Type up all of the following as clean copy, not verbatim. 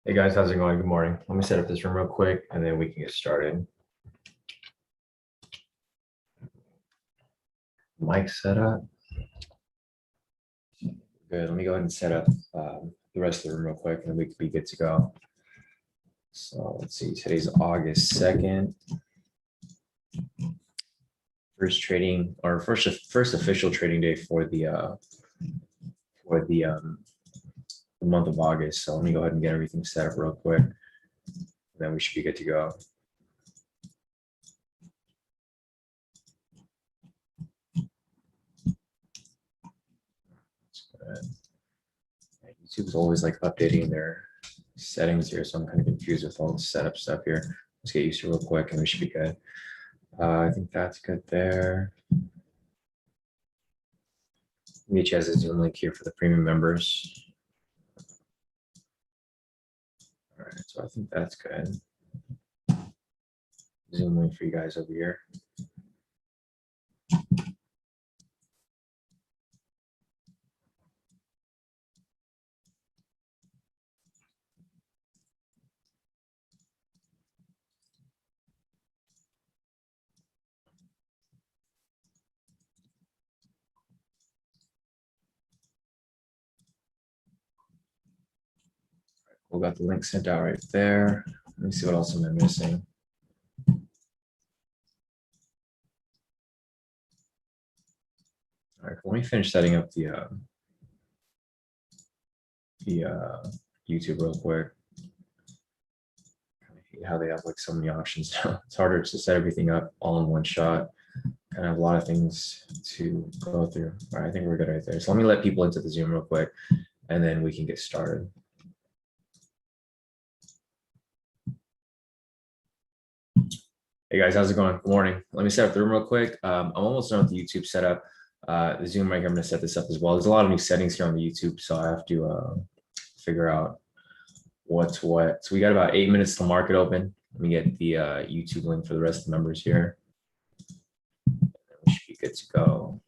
Hey guys, how's it going? Good morning. Let me set up this room real quick and then we can get started. Mic set up. Good. Let me go ahead and set up the rest of the room real quick and then we can be good to go. So let's see, today's August 2nd. First trading or first official trading day for the month of August. So let me go ahead and get everything set up real quick. And then we should be good to go. YouTube's always like updating their settings here, so I'm kind of confused with all the setup stuff here. Let's get used to it real quick and we should be good. I think that's good there. Mitch has a Zoom link here for the premium members. All right, so I think that's good. Zoom link for you guys over here. We got the link sent out right there. Let me see what else am I missing. All right, let me finish setting up the YouTube real quick. I hate how they have like so many options now. It's harder to set everything up all in one shot. Kind of have a lot of things to go through. All right, I think we're good right there. So let me let people into the Zoom real quick, and then we can get started. Hey guys, how's it going? Good morning. Let me set up the room real quick. I'm almost done with the YouTube setup. The Zoom right here, I'm going to set this up as well. There's a lot of new settings here on the YouTube, so I have to figure out what's what. So we got about 8 minutes till market open. Let me get the YouTube link for the rest of the members here. We should be good to go.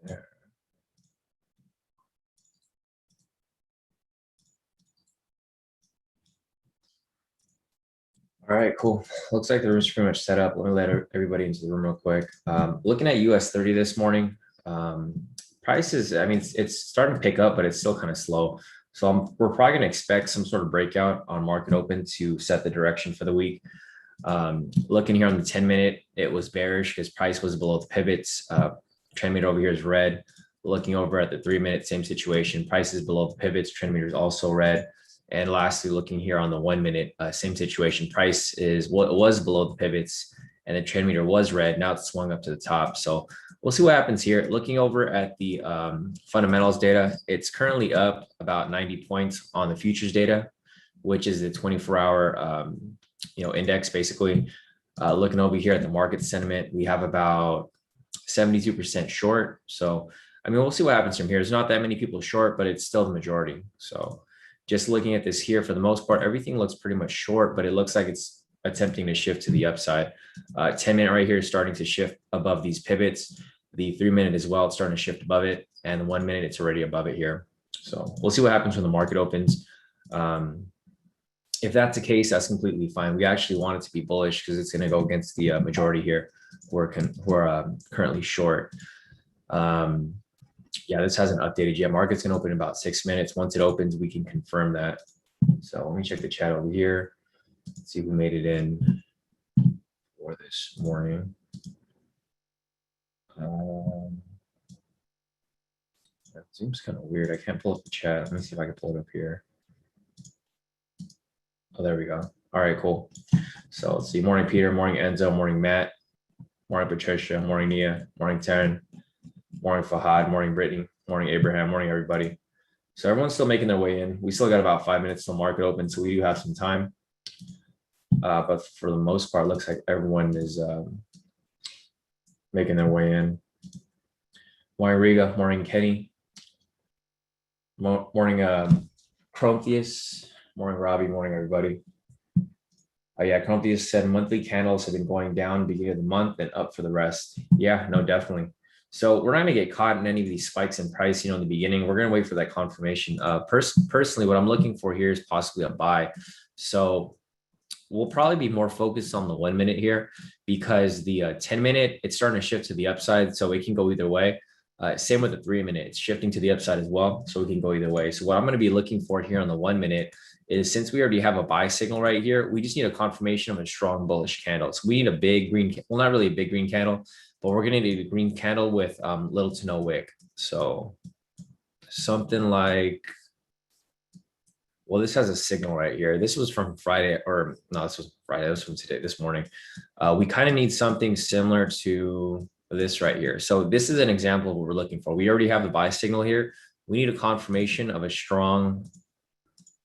There. All right, cool. Looks like the room's pretty much set up. Let me let everybody into the room real quick. Looking at US 30 this morning, prices, I mean, it's starting to pick up, but it's still kind of slow. So we're probably going to expect some sort of breakout on market open to set the direction for the week. Looking here on the 10-minute, it was bearish because price was below the pivots. Trend meter over here is red. Looking over at the 3-minute, same situation. Price is below the pivots. Trend meter is also red. And lastly, looking here on the 1-minute, same situation. Price is what was below the pivots, and the trend meter was red. Now it's swung up to the top. So we'll see what happens here. Looking over at the fundamentals data, it's currently up about 90 points on the futures data, which is the 24-hour index basically. Looking over here at the market sentiment, we have about 72% short. So I mean, we'll see what happens from here. There's not that many people short, but it's still the majority. So just looking at this here, for the most part, everything looks pretty much short, but it looks like it's attempting to shift to the upside. 10-minute right here is starting to shift above these pivots. The 3-minute as well, it's starting to shift above it. And the 1-minute, it's already above it here. So we'll see what happens when the market opens. If that's the case, that's completely fine. We actually want it to be bullish because it's going to go against the majority here who are currently short. Yeah, this hasn't updated yet. Market's going to open in about 6 minutes. Once it opens, we can confirm that. So let me check the chat over here. Let's see who made it in for this morning. That Zoom's kind of weird. I can't pull up the chat. Let me see if I can pull it up here. Oh, there we go. All right, cool. So let's see. Morning, Peter. Morning, Enzo. Morning, Matt. Morning, Patricia. Morning, Nia. Morning, Taryn. Morning, Fahad. Morning, Brittany. Morning, Abraham. Morning, everybody. So everyone's still making their way in. We still got about 5 minutes till market open, so we do have some time. But for the most part, it looks like everyone is making their way in. Morning, Riga. Morning, Kenny. Morning, Prometheus. Morning, Robbie. Morning, everybody. Yeah, Prometheus said monthly candles have been going down beginning of the month and up for the rest. Yeah, no, definitely. So we're not going to get caught in any of these spikes in price, in the beginning. We're going to wait for that confirmation. Personally, what I'm looking for here is possibly a buy. So we'll probably be more focused on the 1 minute here because the 10-minute, it's starting to shift to the upside. So it can go either way. Same with the 3 minute, it's shifting to the upside as well. So we can go either way. So what I'm going to be looking for here on the 1 minute is, since we already have a buy signal right here, we just need a confirmation of a strong bullish candle. So we need a big green, well, not really a big green candle, but we're going to need a green candle with little to no wick. So something like, well, this has a signal right here. This was from Friday, or no, this was Friday. This was from today, this morning. We kind of need something similar to this right here. So this is an example of what we're looking for. We already have the buy signal here. We need a confirmation of a strong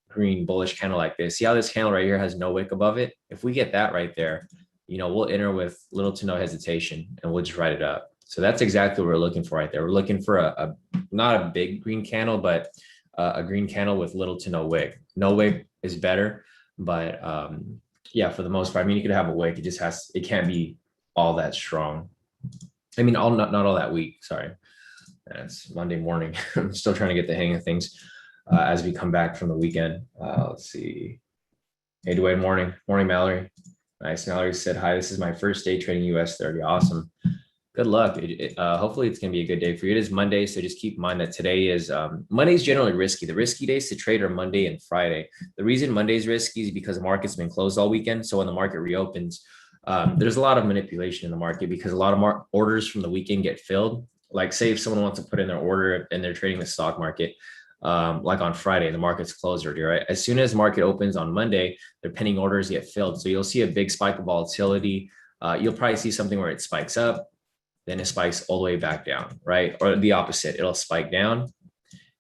green bullish candle like this. See how this candle right here has no wick above it? If we get that right there, we'll enter with little to no hesitation and we'll just write it up. So that's exactly what we're looking for right there. We're looking for a not a big green candle, but a green candle with little to no wick. No wick is better, but yeah, for the most part, you could have a wick. It can't be all that strong. Not all that weak. Sorry, it's Monday morning. I'm still trying to get the hang of things as we come back from the weekend. Let's see. Hey, Dwayne, morning, Mallory. Nice. Mallory said, hi, this is my first day trading US 30. Awesome. Good luck. Hopefully it's going to be a good day for you. It is Monday, so just keep in mind that today is Monday's generally risky. The risky days to trade are Monday and Friday. The reason Monday's risky is because the market's been closed all weekend. So when the market reopens, there's a lot of manipulation in the market because a lot of orders from the weekend get filled. Like, say if someone wants to put in their order and they're trading the stock market, like on Friday, the market's closed already, right? As soon as the market opens on Monday, their pending orders get filled. So you'll see a big spike of volatility. You'll probably see something where it spikes up, then it spikes all the way back down, right? Or the opposite, it'll spike down.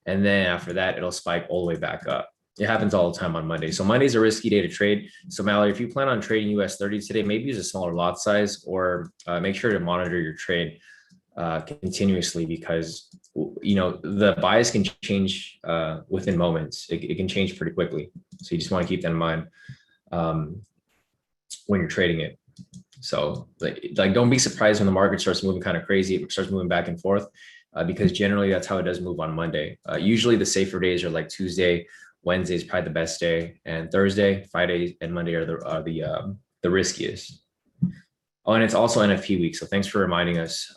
And then after that, it'll spike all the way back up. It happens all the time on Monday. So Monday's a risky day to trade. So Mallory, if you plan on trading US 30 today, maybe use a smaller lot size, or make sure to monitor your trade continuously, because the bias can change within moments. It can change pretty quickly. So you just want to keep that in mind when you're trading it. So like don't be surprised when the market starts moving kind of crazy. It starts moving back and forth because generally that's how it does move on Monday. Usually the safer days are like Tuesday, Wednesday is probably the best day, and Thursday, Friday, and Monday are the riskiest. Oh, and it's also NFP week. So thanks for reminding us.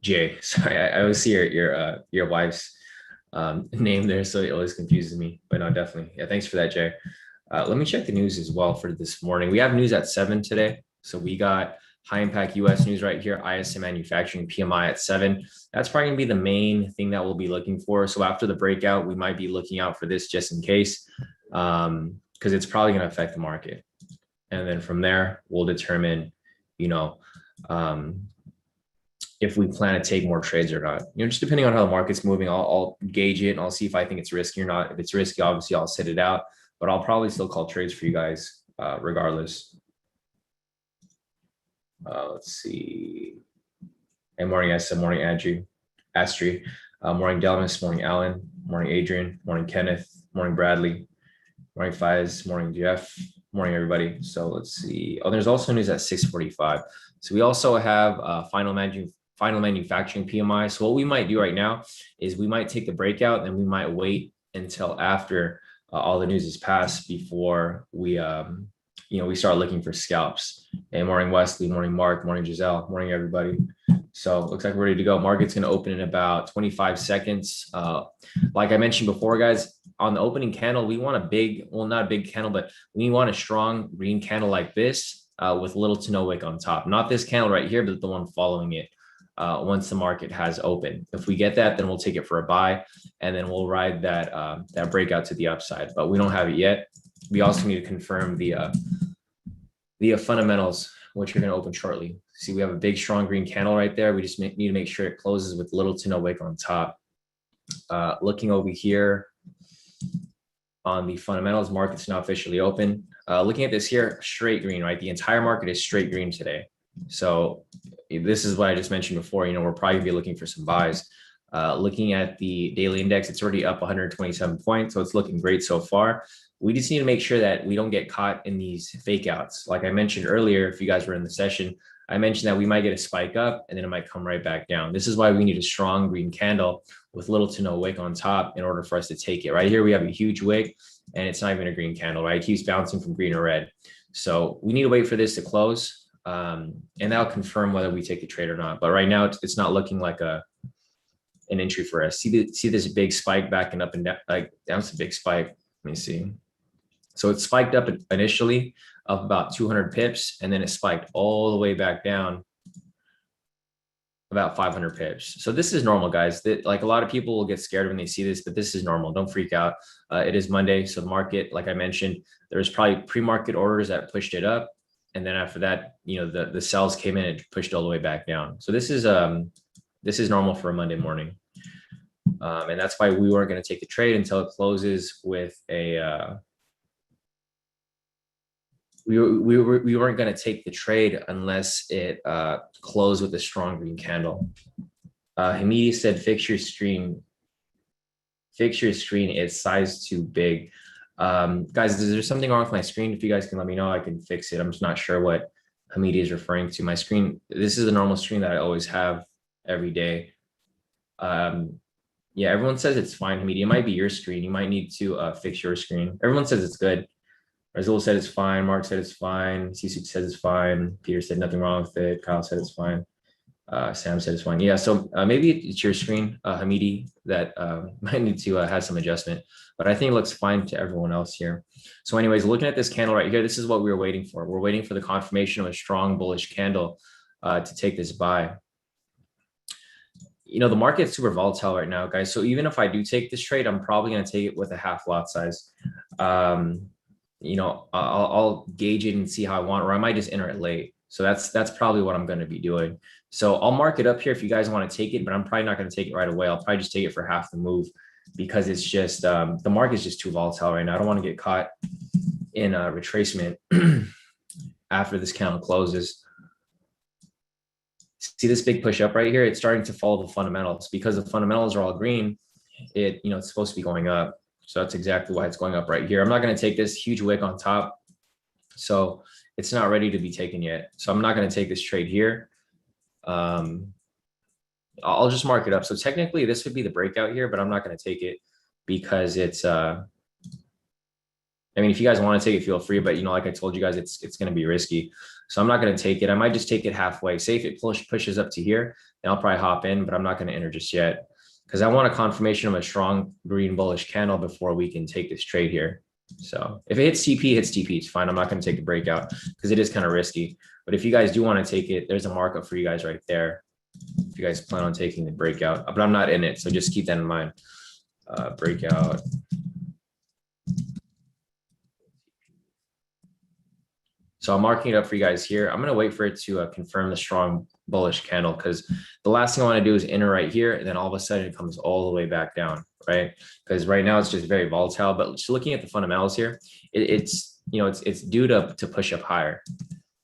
Jay, sorry, I always see your wife's name there, so it always confuses me. But no, definitely, yeah. Thanks for that, Jay. Let me check the news as well for this morning. We have news at 7 today. So we got high impact US news right here, ISM manufacturing PMI at 7. That's probably gonna be the main thing that we'll be looking for. So after the breakout, we might be looking out for this just in case, because it's probably gonna affect the market. And then from there, we'll determine, if we plan to take more trades or not. Just depending on how the market's moving, I'll gauge it and I'll see if I think it's risky or not. If it's risky, obviously I'll sit it out, but I'll probably still call trades for you guys regardless. Let's see. Hey, morning, Essa. Morning, Astri. Morning, Delmas. Morning, Alan. Morning, Adrian. Morning, Kenneth. Morning, Bradley. Morning, Faiz. Morning, Jeff. Morning, everybody. So let's see. Oh, there's also news at 6:45. So we also have final manufacturing PMI. So what we might do right now is we might take the breakout and we might wait until after all the news is passed before we we start looking for scalps. And morning, Wesley. Morning, Mark. Morning, Giselle. Morning, everybody. So it looks like we're ready to go. Market's going to open in about 25 seconds. Like I mentioned before, guys, on the opening candle, we want a big, well, not a big candle, but we want a strong green candle like this with little to no wick on top. Not this candle right here, but the one following it once the market has opened. If we get that, then we'll take it for a buy, and then we'll ride that that breakout to the upside. But we don't have it yet. We also need to confirm the fundamentals, which are going to open shortly. See, we have a big, strong green candle right there. We just need to make sure it closes with little to no wick on top. Looking over here on the fundamentals, market's now officially open. Looking at this here, straight green, right? The entire market is straight green today. So this is what I just mentioned before. We're probably gonna be looking for some buys. Looking at the daily index, it's already up 127 points, so it's looking great so far. We just need to make sure that we don't get caught in these fake outs. Like I mentioned earlier, if you guys were in the session, I mentioned that we might get a spike up and then it might come right back down. This is why we need a strong green candle with little to no wick on top in order for us to take it. Right here, we have a huge wick and it's not even a green candle, right? It keeps bouncing from green to red. So we need to wait for this to close. And that'll confirm whether we take the trade or not. But right now, it's not looking like an entry for us. See this big spike backing up and down, like that's a big spike. Let me see. So it spiked up initially of about 200 pips, and then it spiked all the way back down about 500 pips. So this is normal, guys. Like a lot of people will get scared when they see this, but this is normal. Don't freak out. It is Monday, so the market, like I mentioned, there's probably pre-market orders that pushed it up. And then after that, the sells came in and pushed all the way back down. So this is normal for a Monday morning. And that's why we weren't going to take the trade until it closes with a, we weren't going to take the trade unless it closed with a strong green candle. Hamidi said, fix your screen, it's size too big. Guys, is there something wrong with my screen? If you guys can let me know, I can fix it. I'm just not sure what Hamidi is referring to. My screen, this is a normal screen that I always have every day. Yeah, everyone says it's fine, Hamidi. It might be your screen. You might need to fix your screen. Everyone says it's good. Razul said it's fine. Mark said it's fine. Sisu says it's fine. Peter said nothing wrong with it. Kyle said it's fine. Sam said it's fine. Yeah, so maybe it's your screen, Hamidi, that might need to have some adjustment, but I think it looks fine to everyone else here. So anyways, looking at this candle right here, this is what we were waiting for. We're waiting for the confirmation of a strong bullish candle to take this buy. The market's super volatile right now, guys. So even if I do take this trade, I'm probably going to take it with a half lot size. I'll gauge it and see how I want, or I might just enter it late. So that's probably what I'm going to be doing. So I'll mark it up here if you guys want to take it, but I'm probably not going to take it right away. I'll probably just take it for half the move because it's just the market's just too volatile right now. I don't want to get caught in a retracement after this candle closes. See this big push up right here? It's starting to follow the fundamentals because the fundamentals are all green. It's supposed to be going up. So that's exactly why it's going up right here. I'm not going to take this huge wick on top. So it's not ready to be taken yet. So I'm not going to take this trade here. I'll just mark it up. So technically this would be the breakout here, but I'm not going to take it because it's, I mean, if you guys want to take it, feel free, but like I told you guys, it's going to be risky. So I'm not going to take it. I might just take it halfway. Say if it pushes up to here, then I'll probably hop in, but I'm not going to enter just yet because I want a confirmation of a strong green bullish candle before we can take this trade here. So if it hits TP, it's fine. I'm not going to take the breakout because it is kind of risky. But if you guys do want to take it, there's a markup for you guys right there. If you guys plan on taking the breakout, but I'm not in it. So just keep that in mind. Breakout. So I'm marking it up for you guys here. I'm going to wait for it to confirm the strong bullish candle because the last thing I want to do is enter right here. And then all of a sudden it comes all the way back down, right? Because right now it's just very volatile, but just looking at the fundamentals here, it's due to push up higher.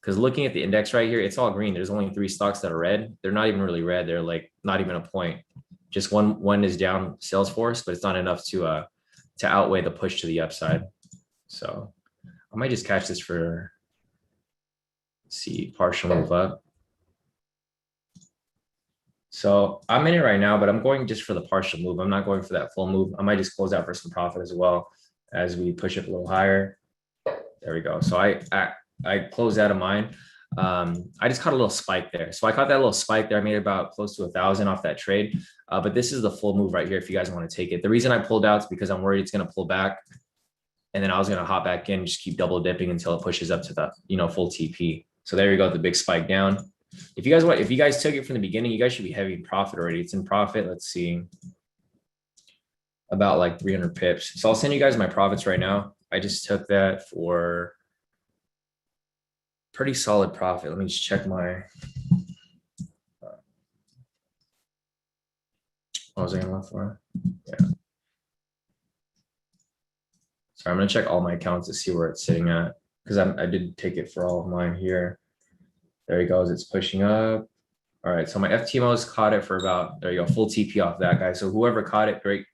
Because looking at the index right here, it's all green. There's only 3 stocks that are red. They're not even really red. They're like not even a point. Just one is down Salesforce, but it's not enough to outweigh the push to the upside. So I might just catch this for, let's see, partial move up. So I'm in it right now, but I'm going just for the partial move. I'm not going for that full move. I might just close out for some profit as well as we push it a little higher. There we go. So I closed out of mine. I just caught a little spike there. So I caught that little spike there. I made about close to 1,000 off that trade. But this is the full move right here if you guys want to take it. The reason I pulled out is because I'm worried it's going to pull back. And then I was going to hop back in, just keep double dipping until it pushes up to the full TP. So there you go, the big spike down. If you guys took it from the beginning, you guys should be heavy in profit already. It's in profit. Let's see, about like 300 pips. So I'll send you guys my profits right now. I just took that for pretty solid profit. Let me just check my, what was I going to look for? Yeah. So I'm going to check all my accounts to see where it's sitting at because I did take it for all of mine here. There he goes. It's pushing up. All right. So my FTMOs caught it for about, there you go, full TP off that guy. So whoever caught it, great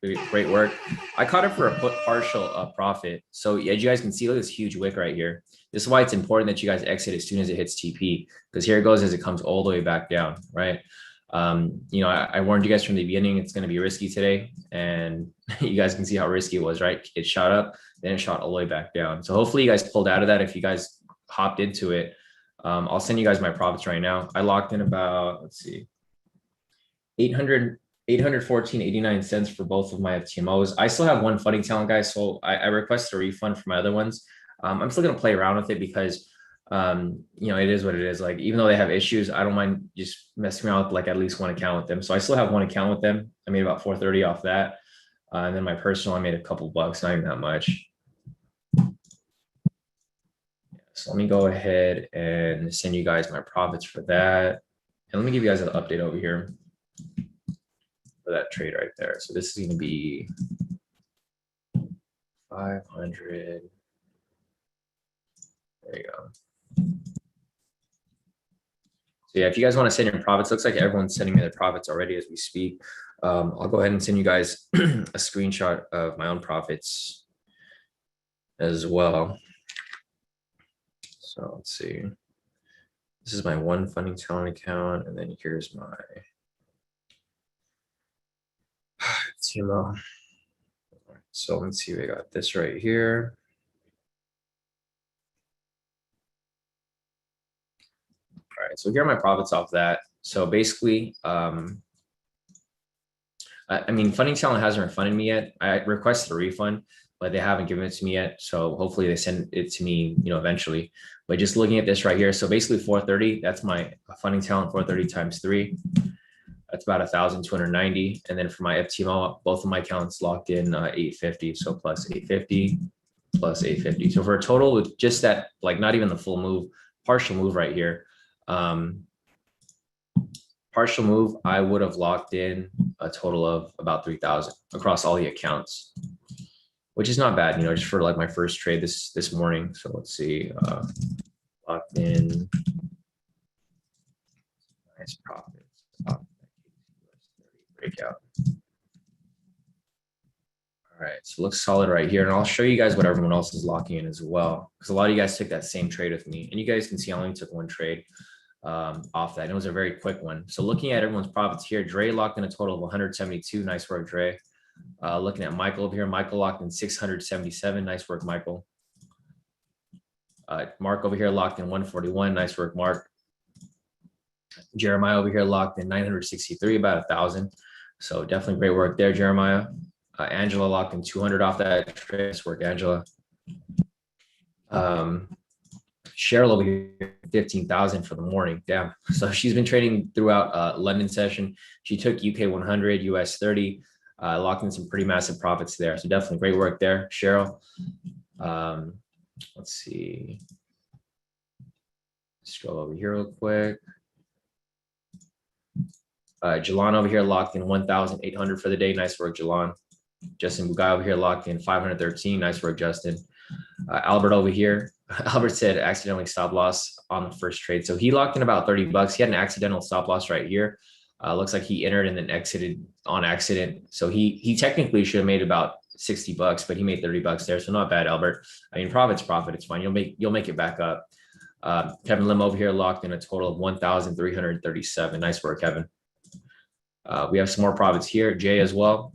work. I caught it for a partial profit. So as you guys can see, look at this huge wick right here. This is why it's important that you guys exit as soon as it hits TP, because here it goes as it comes all the way back down, right? I warned you guys from the beginning, it's going to be risky today, and you guys can see how risky it was, right? It shot up, then it shot all the way back down. So hopefully you guys pulled out of that. If you guys hopped into it, I'll send you guys my profits right now. I locked in about, let's see, 814.89 cents for both of my FTMOs. I still have one funding talent, guys, so I requested a refund for my other ones. I'm still going to play around with it because it is what it is. Like, even though they have issues, I don't mind just messing around with like at least one account with them. So I still have one account with them. I made about 430 off that. And then my personal, I made a couple bucks, not even that much. So let me go ahead and send you guys my profits for that. And let me give you guys an update over here for that trade right there. So this is going to be 500. There you go. So yeah, if you guys want to send your profits, looks like everyone's sending me their profits already as we speak. I'll go ahead and send you guys a screenshot of my own profits as well. So let's see. This is my one funding talent account, and then here's my TMO. So let's see, we got this right here. All right, so here are my profits off that. So basically, funding talent hasn't refunded me yet. I requested a refund, but they haven't given it to me yet. So hopefully they send it to me, eventually. But just looking at this right here, so basically 430, that's my funding talent, 430 times 3. That's about 1,290. And then for my FTMO, both of my accounts locked in 850. So plus 850, plus 850. So for a total with just that, like not even the full move, partial move right here. Partial move, I would have locked in a total of about 3,000 across all the accounts, which is not bad, just for like my first trade this morning. So let's see, locked in, nice profits, breakout. All right, so it looks solid right here, and I'll show you guys what everyone else is locking in as well, because a lot of you guys took that same trade with me, and you guys can see I only took one trade off that, and it was a very quick one. So looking at everyone's profits here, Dre locked in a total of 172. Nice work, Dre. Looking at Michael over here, Michael locked in 677. Nice work, Michael. Mark over here locked in 141. Nice work, Mark. Jeremiah over here locked in 963, about 1,000. So definitely great work there, Jeremiah. Angela locked in 200 off that trade. Nice work, Angela. Cheryl over here, 15,000 for the morning. Damn. So she's been trading throughout London session. She took UK 100, US 30, locked in some pretty massive profits there. So definitely great work there, Cheryl. Let's see. Scroll over here real quick. Jalan over here locked in 1,800 for the day. Nice work, Jalan. Justin Bugai over here locked in 513. Nice work, Justin. Albert over here. Albert said accidentally stop loss on the first trade. So he locked in about 30 bucks. He had an accidental stop loss right here. Looks like he entered and then exited on accident. So he technically should have made about 60 bucks, but he made 30 bucks there. So not bad, Albert. Profit's profit. It's fine. You'll make it back up. Kevin Lim over here locked in a total of 1,337. Nice work, Kevin. We have some more profits here. Jay as well.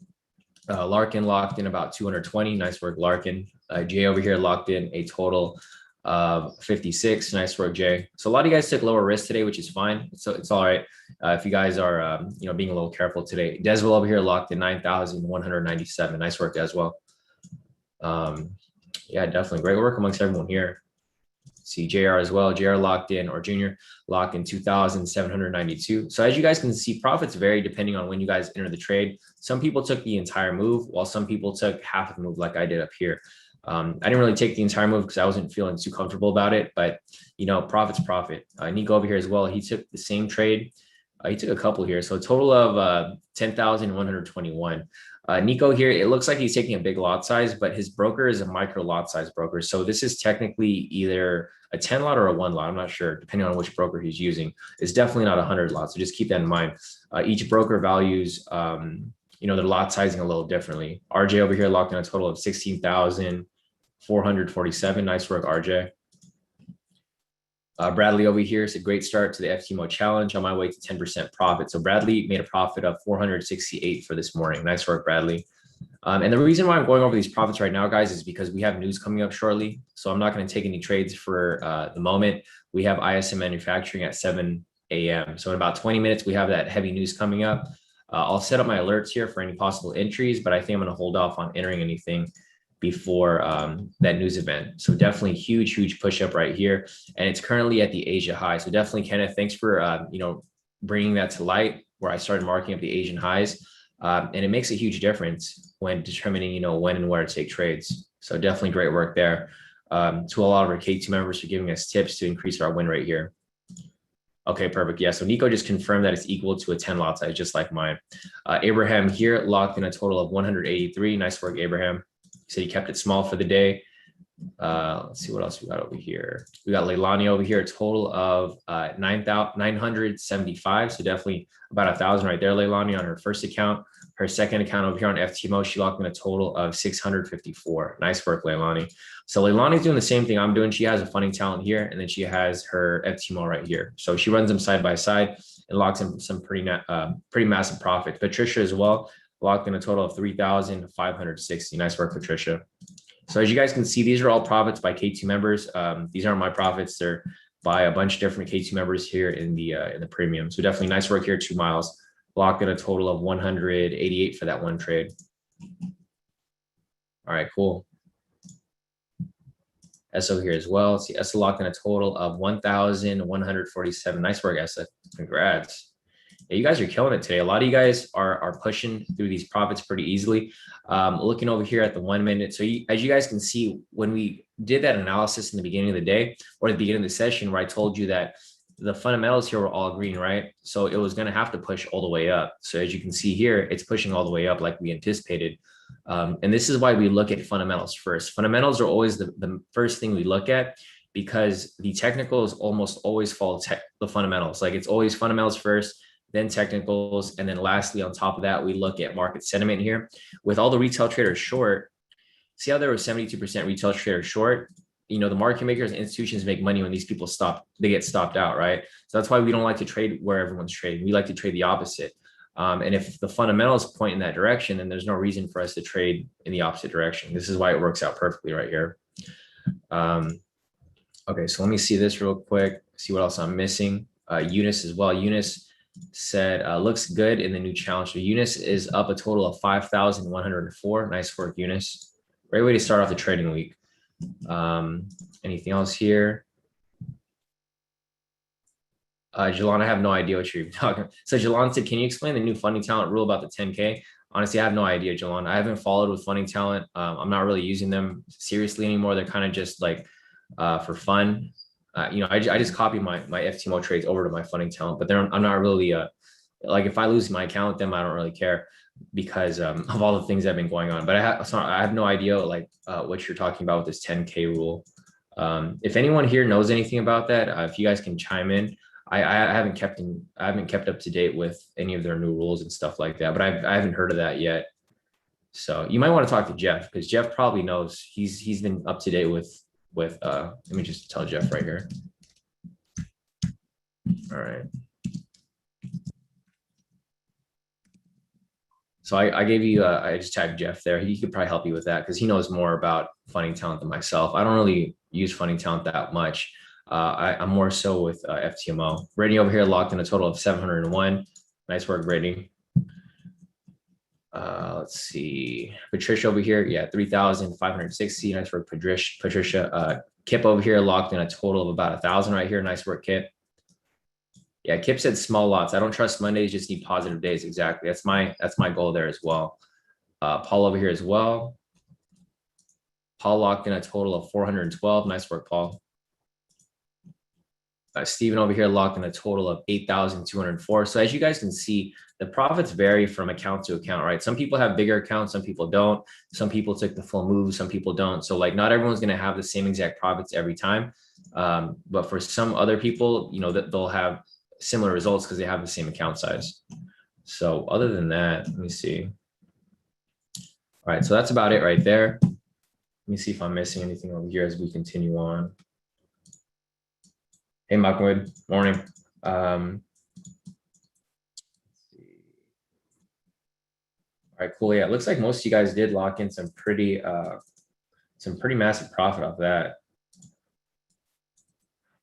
Larkin locked in about 220. Nice work, Larkin. Jay over here locked in a total of 56. Nice work, Jay. So a lot of you guys took lower risk today, which is fine. So it's all right if you guys are being a little careful today. Deswell over here locked in 9,197. Nice work, Deswell. Yeah, definitely great work amongst everyone here. See JR as well. JR locked in, or Junior locked in 2,792. So as you guys can see, profits vary depending on when you guys enter the trade. Some people took the entire move, while some people took half of the move, like I did up here. I didn't really take the entire move because I wasn't feeling too comfortable about it, but profit's profit. Nico over here as well. He took the same trade. He took a couple here. So a total of 10,121. Nico here, it looks like he's taking a big lot size, but his broker is a micro lot size broker. So this is technically either a 10 lot or a 1 lot. I'm not sure, depending on which broker he's using. It's definitely not a 100 lot. So just keep that in mind. Each broker values, their lot sizing a little differently. RJ over here locked in a total of 16,447. Nice work, RJ. Bradley over here is a great start to the FTMO challenge on my way to 10% profit. So Bradley made a profit of 468 for this morning. Nice work, Bradley. And the reason why I'm going over these profits right now, guys, is because we have news coming up shortly. So I'm not going to take any trades for the moment. We have ISM manufacturing at 7 a.m. So in about 20 minutes, we have that heavy news coming up. I'll set up my alerts here for any possible entries, but I think I'm going to hold off on entering anything before that news event. So definitely huge push up right here. And it's currently at the Asia high. So definitely, Kenneth, thanks for, bringing that to light where I started marking up the Asian highs. And it makes a huge difference when determining, when and where to take trades. So definitely great work there. To a lot of our K2 members for giving us tips to increase our win rate here. Okay, perfect. Yeah, so Nico just confirmed that it's equal to a 10 lot size, just like mine. Abraham here locked in a total of 183. Nice work, Abraham. He said he kept it small for the day. Let's see what else we got over here. We got Leilani over here, a total of 975. So definitely about 1,000 right there, Leilani, on her first account. Her second account over here on FTMO, she locked in a total of 654. Nice work, Leilani. So Leilani's doing the same thing I'm doing. She has a funding talent here, and then she has her FTMO right here. So she runs them side by side and locks in some pretty massive profit. Patricia as well locked in a total of 3,560. Nice work, Patricia. So as you guys can see, these are all profits by K2 members. These aren't my profits. They're by a bunch of different K2 members here in the premium. So definitely nice work here, 2 miles. Locked in a total of 188 for that one trade. All right, cool. ESO here as well. See, ESO locked in a total of 1,147. Nice work, ESO. Congrats. Yeah, you guys are killing it today. A lot of you guys are pushing through these profits pretty easily. Looking over here at the 1 minute. So as you guys can see, when we did that analysis in the beginning of the day or at the beginning of the session where I told you that the fundamentals here were all green, right? So it was going to have to push all the way up. So as you can see here, it's pushing all the way up like we anticipated. And this is why we look at fundamentals first. Fundamentals are always the first thing we look at because the technicals almost always follow the fundamentals. Like it's always fundamentals first, then technicals. And then lastly, on top of that, we look at market sentiment here. With all the retail traders short, see how there was 72% retail traders short? The market makers and institutions make money when these people they get stopped out, right? So that's why we don't like to trade where everyone's trading. We like to trade the opposite. And if the fundamentals point in that direction, then there's no reason for us to trade in the opposite direction. This is why it works out perfectly right here. Okay, so let me see this real quick, see what else I'm missing. Eunice as well. Eunice said, looks good in the new challenge. So Eunice is up a total of 5,104. Nice work, Eunice. Great way to start off the trading week. Anything else here? Jalan, I have no idea what you're talking about. So Jalan said, can you explain the new funding talent rule about the 10K? Honestly, I have no idea, Jalan. I haven't followed with funding talent. I'm not really using them seriously anymore. They're kind of just like for fun. I just copy my FTMO trades over to my funding talent, but I'm not really like if I lose my account with them, I don't really care because of all the things that have been going on. But I have no idea like what you're talking about with this 10K rule. If anyone here knows anything about that, if you guys can chime in. I haven't kept up to date with any of their new rules and stuff like that, but I haven't heard of that yet. So you might want to talk to Jeff because Jeff probably knows. He's been up to date with let me just tell Jeff right here. All right. So I gave you, I just tagged Jeff there. He could probably help you with that because he knows more about funding talent than myself. I don't really use funding talent that much. I'm more so with FTMO. Brittany over here locked in a total of 701. Nice work, Brittany. Let's see. Patricia over here, yeah, 3,560. Nice work, Patricia. Kip over here locked in a total of about 1,000 right here. Nice work, Kip. Yeah, Kip said small lots. I don't trust Mondays, just need positive days. Exactly. That's my goal there as well. Paul over here as well. Paul locked in a total of 412. Nice work, Paul. Steven over here locked in a total of 8,204. So as you guys can see, the profits vary from account to account, right? Some people have bigger accounts, some people don't. Some people took the full move, some people don't. So like not everyone's going to have the same exact profits every time. But for some other people, you know, that they'll have similar results because they have the same account size. So other than that, let me see. All right, so that's about it right there. Let me see if I'm missing anything over here as we continue on. Hey, Mahmoud, morning. All right, cool. Yeah, it looks like most of you guys did lock in some pretty massive profit off that.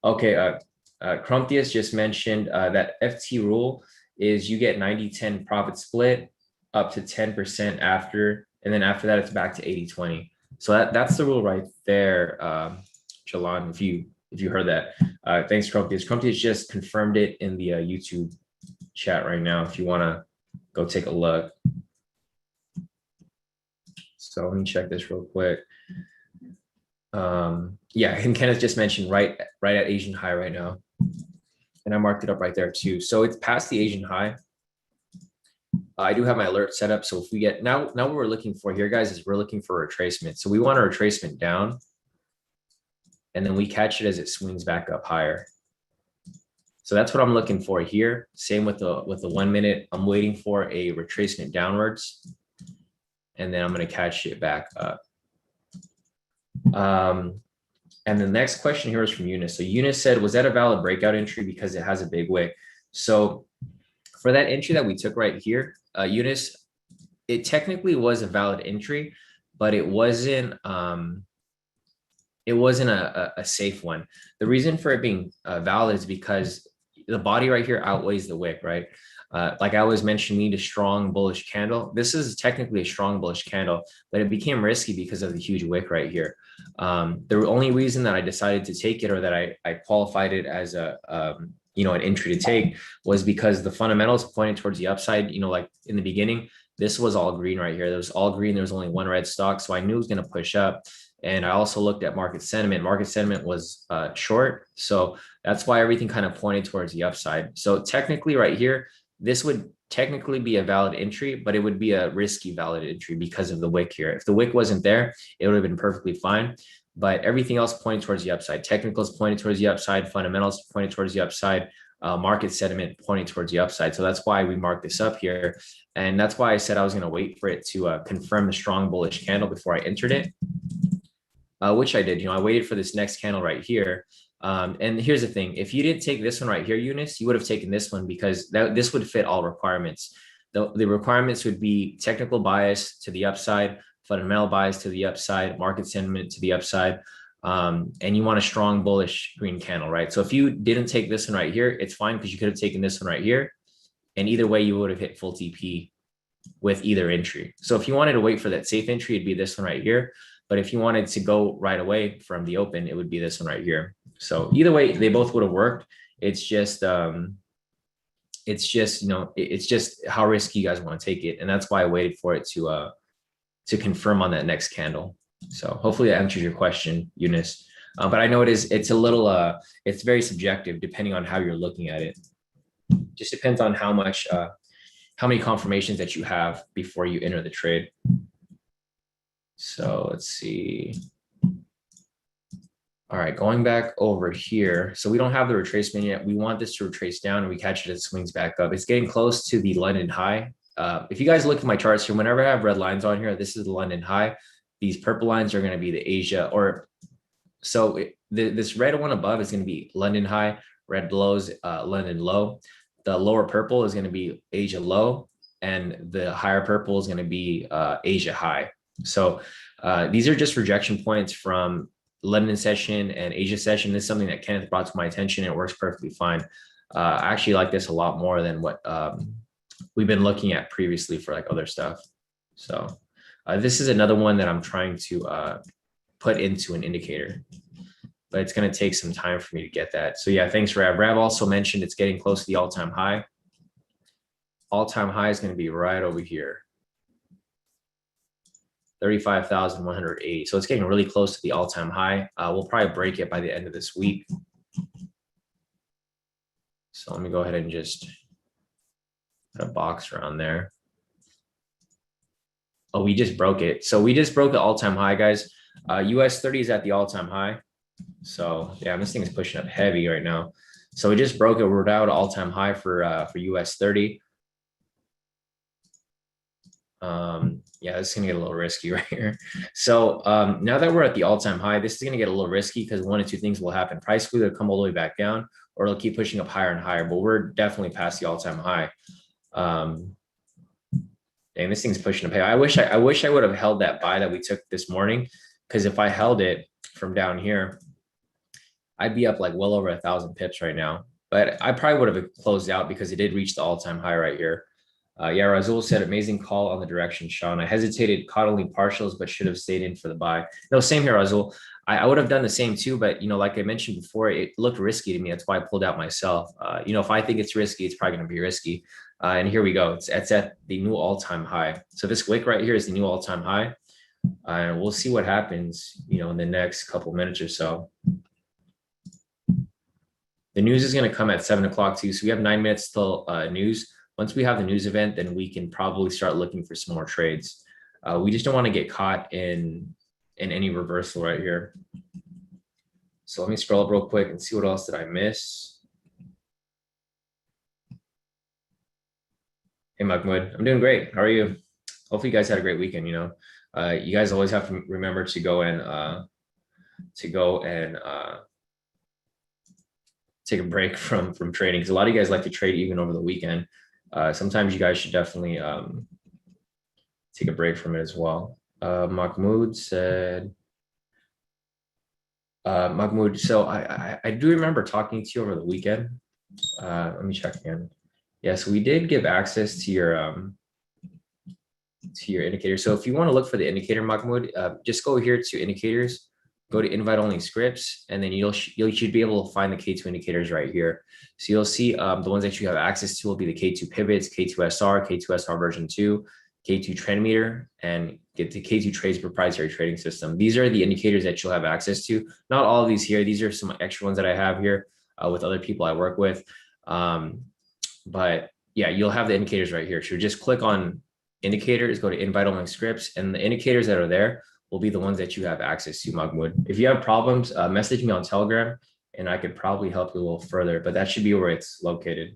Okay, Crumptius just mentioned that FT rule is you get 90-10 profit split up to 10% after, and then after that it's back to 80-20. So that's the rule right there, Chalon, if you heard that. Thanks, Crumptius. Crumptius just confirmed it in the YouTube chat right now if you want to go take a look. So let me check this real quick. Yeah, and Kenneth just mentioned right at Asian high right now. And I marked it up right there too. So it's past the Asian high. I do have my alert set up. So if we get now what we're looking for here, guys, is we're looking for a retracement. So we want a retracement down, and then we catch it as it swings back up higher. So that's what I'm looking for here. Same with the 1 minute. I'm waiting for a retracement downwards, and then I'm going to catch it back up. And the next question here is from Eunice. So Eunice said, was that a valid breakout entry because it has a big wick? So for that entry that we took right here, Eunice, it technically was a valid entry, but it wasn't a safe one. The reason for it being valid is because the body right here outweighs the wick, right? Like I always mentioned, we need a strong bullish candle. This is technically a strong bullish candle, but it became risky because of the huge wick right here. The only reason that I decided to take it, or that I qualified it as a an entry to take, was because the fundamentals pointed towards the upside. You know, like in the beginning, this was all green right here. There was all green. There was only one red stock, so I knew it was going to push up. And I also looked at market sentiment. Market sentiment was short, so that's why everything kind of pointed towards the upside. So technically, right here, this would technically be a valid entry, but it would be a risky valid entry because of the wick here. If the wick wasn't there, it would have been perfectly fine. But everything else pointed towards the upside. Technicals pointed towards the upside. Fundamentals pointed towards the upside. Market sentiment pointing towards the upside. So that's why we marked this up here. And that's why I said I was going to wait for it to confirm the strong bullish candle before I entered it, which I did. You know, I waited for this next candle right here. And here's the thing. If you didn't take this one right here, Eunice, you would have taken this one because this would fit all requirements. The requirements would be technical bias to the upside, fundamental bias to the upside, market sentiment to the upside. And you want a strong bullish green candle, right? So if you didn't take this one right here, it's fine because you could have taken this one right here. And either way, you would have hit full TP with either entry. So if you wanted to wait for that safe entry, it'd be this one right here. But if you wanted to go right away from the open, it would be this one right here. So either way, they both would have worked. It's just it's just how risky you guys want to take it. And that's why I waited for it to confirm on that next candle. So hopefully that answers your question, Eunice. But I know it's a little, it's very subjective depending on how you're looking at it. Just depends on how many confirmations that you have before you enter the trade. So let's see. All right, going back over here. So we don't have the retracement yet. We want this to retrace down and we catch it as it swings back up. It's getting close to the London high. If you guys look at my charts here, whenever I have red lines on here, this is the London high. These purple lines are going to be the Asia, or so this red one above is going to be London high, red below is London low. The lower purple is going to be Asia low, and the higher purple is going to be Asia high. So these are just rejection points from London session and Asia session. This is something that Kenneth brought to my attention. It works perfectly fine. I actually like this a lot more than what we've been looking at previously for like other stuff. So this is another one that I'm trying to put into an indicator, but it's going to take some time for me to get that. So yeah, thanks, Rav. Rav also mentioned it's getting close to the all-time high. All-time high is going to be right over here. 35,180. So it's getting really close to the all-time high. We'll probably break it by the end of this week. So let me go ahead and just put a box around there. Oh, we just broke it. So we just broke the all-time high, guys. US 30 is at the all-time high. So yeah, this thing is pushing up heavy right now. So we just broke it. We're down to all-time high for US 30. Yeah, this is gonna get a little risky right here. So now that we're at the all-time high, this is gonna get a little risky because one of two things will happen. Price will either come all the way back down or it'll keep pushing up higher and higher, but we're definitely past the all-time high. Dang, this thing's pushing up. I wish I would have held that buy that we took this morning, because if I held it from down here, I'd be up like well over 1,000 pips right now. But I probably would have closed out because it did reach the all-time high right here. Yeah, Razul said, amazing call on the direction, Shawn. I hesitated, caught only partials, but should have stayed in for the buy. No, same here, Razul. I would have done the same too, but like I mentioned before, it looked risky to me. That's why I pulled out myself. If I think it's risky, it's probably going to be risky. And here we go. It's at the new all-time high. So this wick right here is the new all-time high. And we'll see what happens, in the next couple minutes or so. The news is going to come at 7 o'clock too. So we have 9 minutes till news. Once we have the news event, then we can probably start looking for some more trades. We just don't want to get caught in any reversal right here. So let me scroll up real quick and see what else did I miss. Hey, Mahmoud, I'm doing great. How are you? Hopefully you guys had a great weekend. You guys always have to remember to go and take a break from trading, because a lot of you guys like to trade even over the weekend. Sometimes you guys should definitely take a break from it as well. Mahmoud said, Mahmoud, so I do remember talking to you over the weekend. Let me check again. Yes, we did give access to your indicator. So if you want to look for the indicator, Mahmoud, just go here to indicators, go to invite only scripts, and then you should be able to find the K2 indicators right here. So you'll see the ones that you have access to will be the K2 pivots, K2 SR, K2 SR version 2, K2 trend meter, and get the K2 trades proprietary trading system. These are the indicators that you'll have access to. Not all of these here. These are some extra ones that I have here with other people I work with. But yeah, you'll have the indicators right here. So just click on indicators, go to invite only scripts, and the indicators that are there will be the ones that you have access to, Mahmoud. If you have problems, message me on Telegram and I could probably help you a little further, but that should be where it's located.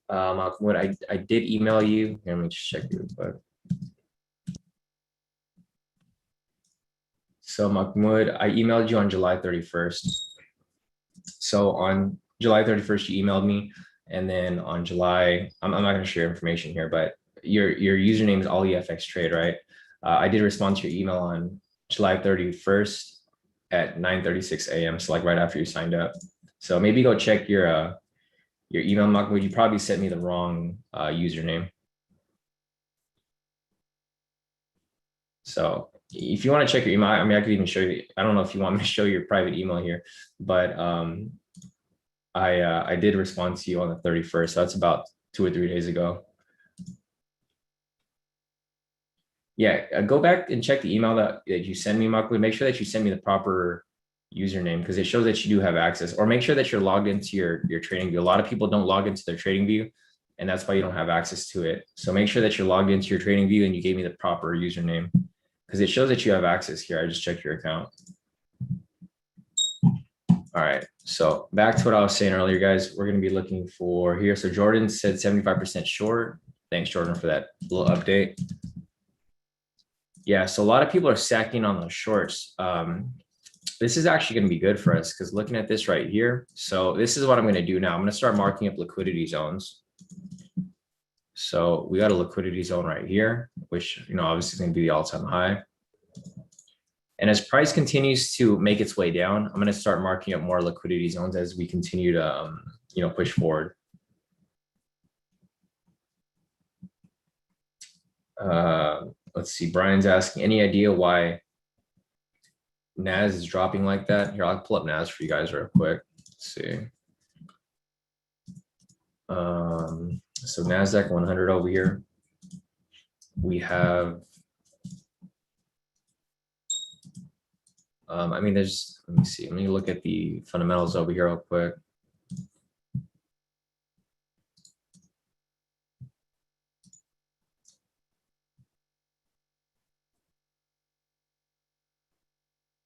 Mahmoud, I did email you. Let me just check real quick. So Mahmoud, I emailed you on July 31st. So on July 31st, you emailed me. And then on July, I'm not going to share information here, but your username is AliFX Trade, right? I did respond to your email on July 31st at 9:36 a.m. So like right after you signed up. So maybe go check your email, Mahmoud. You probably sent me the wrong username. So if you want to check your email, I mean, I could even show you. I don't know if you want me to show your private email here, but I did respond to you on the 31st. So that's about 2 or 3 days ago. Yeah, go back and check the email that you send me, Mahmoud. Make sure that you send me the proper username, because it shows that you do have access, or make sure that you're logged into your trading view. A lot of people don't log into their trading view, and that's why you don't have access to it. So make sure that you're logged into your trading view and you gave me the proper username, because it shows that you have access here. I just checked your account. All right, so back to what I was saying earlier, guys. We're going to be looking for here. So Jordan said 75% short. Thanks, Jordan, for that little update. Yeah, so a lot of people are sacking on those shorts. This is actually going to be good for us, because looking at this right here. So this is what I'm going to do now. I'm going to start marking up liquidity zones. So we got a liquidity zone right here, which, obviously is going to be the all-time high. And as price continues to make its way down, I'm going to start marking up more liquidity zones as we continue to, push forward. Let's see. Brian's asking, any idea why NAS is dropping like that? Here, I'll pull up NAS for you guys real quick. Let's see. So NASDAQ 100 over here. We have I mean, let me see. Let me look at the fundamentals over here real quick.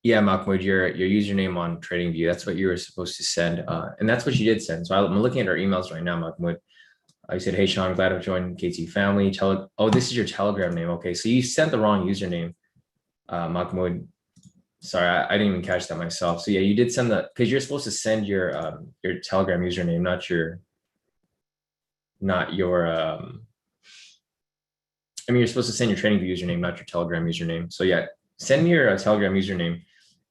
Yeah, Mahmoud, your username on TradingView, that's what you were supposed to send. And that's what you did send. So I'm looking at our emails right now, Mahmoud. I said, hey, Shawn, glad to join KT family. Oh, this is your Telegram name. Okay, so you sent the wrong username, Mahmoud. Sorry, I didn't even catch that myself. So yeah, you did send because you're supposed to send your Telegram username, not your I mean, you're supposed to send your TradingView username, not your Telegram username. So yeah, send me your Telegram username,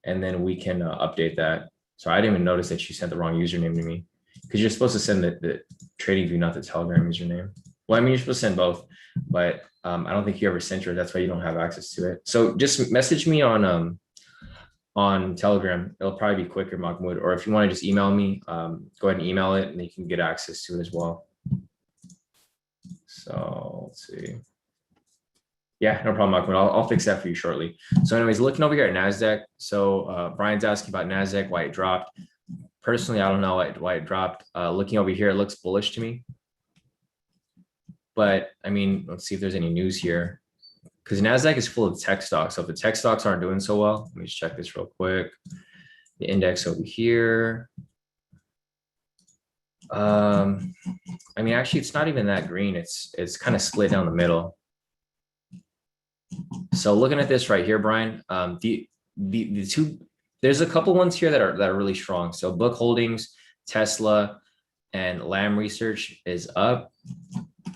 and then we can update that. So I didn't even notice that you sent the wrong username to me, because you're supposed to send the TradingView, not the Telegram username. Well, I mean, you're supposed to send both, but I don't think you ever sent yours. That's why you don't have access to it. So just message me on Telegram. It'll probably be quicker, Mahmoud. Or if you want to just email me, go ahead and email it, and you can get access to it as well. So let's see. Yeah, no problem, Mahmoud. I'll fix that for you shortly. So anyways, looking over here at NASDAQ. So Brian's asking about NASDAQ, why it dropped. Personally, I don't know why it dropped. Looking over here, it looks bullish to me. But I mean, let's see if there's any news here, because NASDAQ is full of tech stocks. So if the tech stocks aren't doing so well, let me just check this real quick. The index over here. I mean, actually, it's not even that green. It's kind of split down the middle. So looking at this right here, Brian, the two, there's a couple ones here that are really strong. So Book Holdings, Tesla, and Lam Research is up,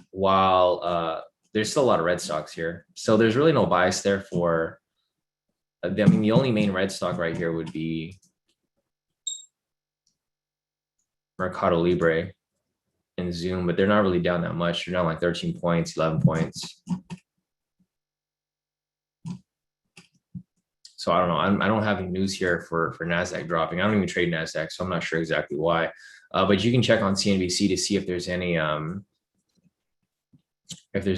while there's still a lot of red stocks here. So there's really no bias there for. I mean, the only main red stock right here would be Mercado Libre and Zoom, but they're not really down that much. They're down like 13 points, 11 points. So I don't know. I don't have any news here for NASDAQ dropping. I don't even trade NASDAQ, so I'm not sure exactly why. But you can check on CNBC to see if there's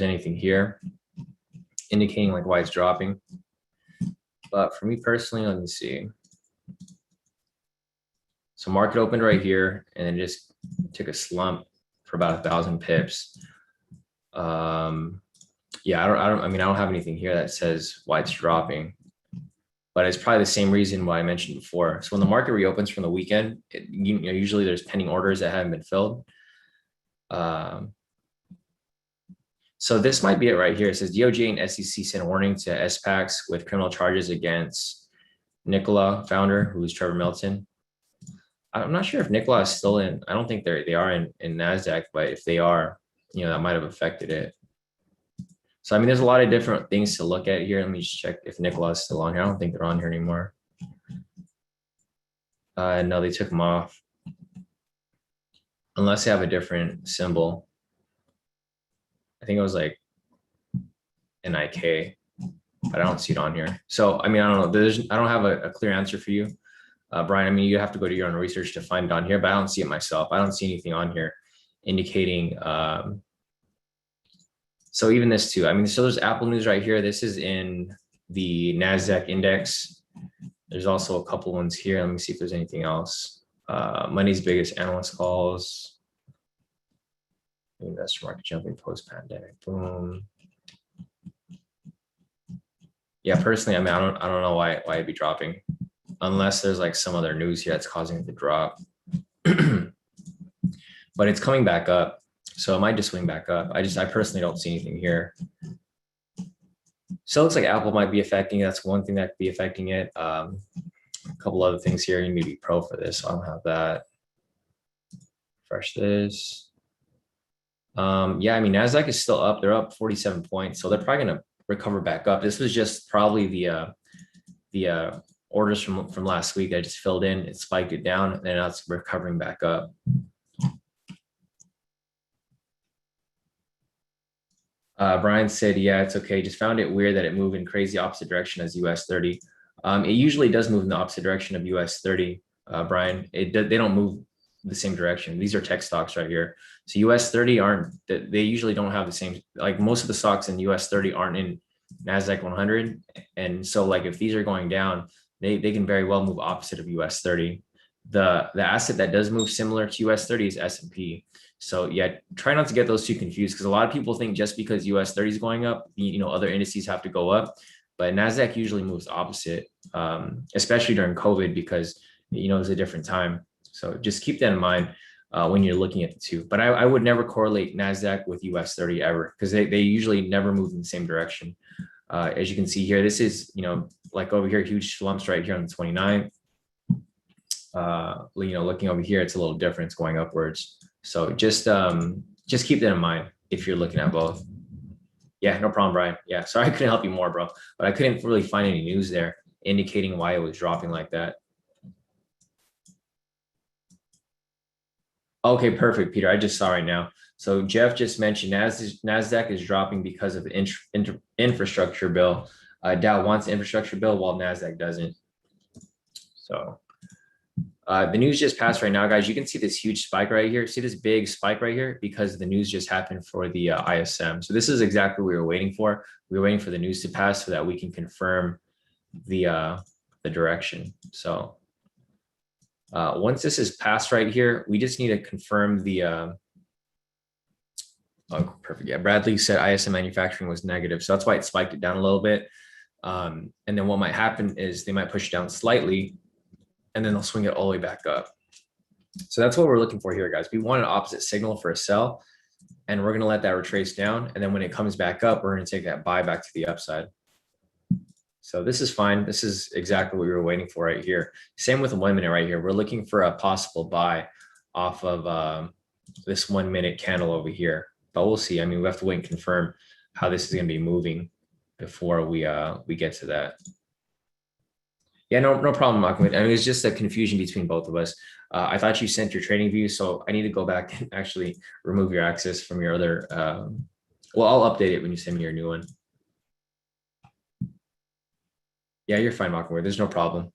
anything here indicating like why it's dropping. But for me personally, let me see. So market opened right here and then just took a slump for about 1,000 pips. Yeah, I don't have anything here that says why it's dropping. But it's probably the same reason why I mentioned before. So when the market reopens from the weekend, usually there's pending orders that haven't been filled. So this might be it right here. It says DOJ and SEC sent a warning to SPACs with criminal charges against Nikola founder, who is Trevor Milton. I'm not sure if Nikola is still in. I don't think they are in NASDAQ, but if they are, that might have affected it. So, I mean, there's a lot of different things to look at here. Let me just check if Nikola is still on here. I don't think they're on here anymore. No, they took them off. Unless they have a different symbol. I think it was like NIK, but I don't see it on here. So, I mean, I don't know. I don't have a clear answer for you, Brian. I mean, you have to go do your own research to find it on here, but I don't see it myself. I don't see anything on here indicating. So even this too, I mean, so there's Apple news right here. This is in the NASDAQ index. There's also a couple ones here. Let me see if there's anything else. Monday's biggest analyst calls. Investor market jumping post-pandemic. Boom. Yeah, personally, I mean, I don't know why it'd be dropping, unless there's like some other news here that's causing it to drop. But it's coming back up. So it might just swing back up. I personally don't see anything here. So it looks like Apple might be affecting it. That's one thing that could be affecting it. A couple other things here. You need to be pro for this. So I don't have that. Refresh this. Yeah, I mean, NASDAQ is still up. They're up 47 points. So they're probably going to recover back up. This was just probably the orders from last week that just filled in. It spiked it down, and now it's recovering back up. Brian said, yeah, it's okay. Just found it weird that it moved in crazy opposite direction as US 30. It usually does move in the opposite direction of US 30, Brian. They don't move the same direction. These are tech stocks right here. So US 30 they usually don't have the same, like most of the stocks in US 30 aren't in NASDAQ 100. And so like if these are going down, they can very well move opposite of US 30. The asset that does move similar to US 30 is S&P. So yeah, try not to get those two confused, because a lot of people think just because US 30 is going up, other indices have to go up. But NASDAQ usually moves opposite, especially during COVID, because it's a different time. So just keep that in mind when you're looking at the two. But I would never correlate NASDAQ with US 30 ever, because they usually never move in the same direction. As you can see here, this is, like over here, huge slumps right here on the 29th. Looking over here, it's a little different. It's going upwards. So just keep that in mind if you're looking at both. Yeah, no problem, Brian. Yeah, sorry I couldn't help you more, bro. But I couldn't really find any news there indicating why it was dropping like that. Okay, perfect, Peter. I just saw right now. So Jeff just mentioned NASDAQ is dropping because of the infrastructure bill. Dow wants the infrastructure bill while NASDAQ doesn't. So the news just passed right now, guys. You can see this huge spike right here. See this big spike right here because the news just happened for the ISM. So this is exactly what we were waiting for. We were waiting for the news to pass so that we can confirm the direction. So once this is passed right here, we just need to confirm the oh, perfect. Yeah, Bradley said ISM manufacturing was negative, so that's why it spiked it down a little bit. And then what might happen is they might push it down slightly, and then they'll swing it all the way back up. So that's what we're looking for here, guys. We want an opposite signal for a sell, and we're going to let that retrace down. And then when it comes back up, we're going to take that buy back to the upside. So this is fine. This is exactly what we were waiting for right here. Same with the 1 minute right here. We're looking for a possible buy off of this 1 minute candle over here. But we'll see. I mean, we have to wait and confirm how this is going to be moving before we get to that. Yeah, no problem, Ahmed. I mean, it's just a confusion between both of us. I thought you sent your trading view, so I need to go back and actually remove your access from your other. Well, I'll update it when you send me your new one. Yeah, you're fine, Mahmoud. There's no problem.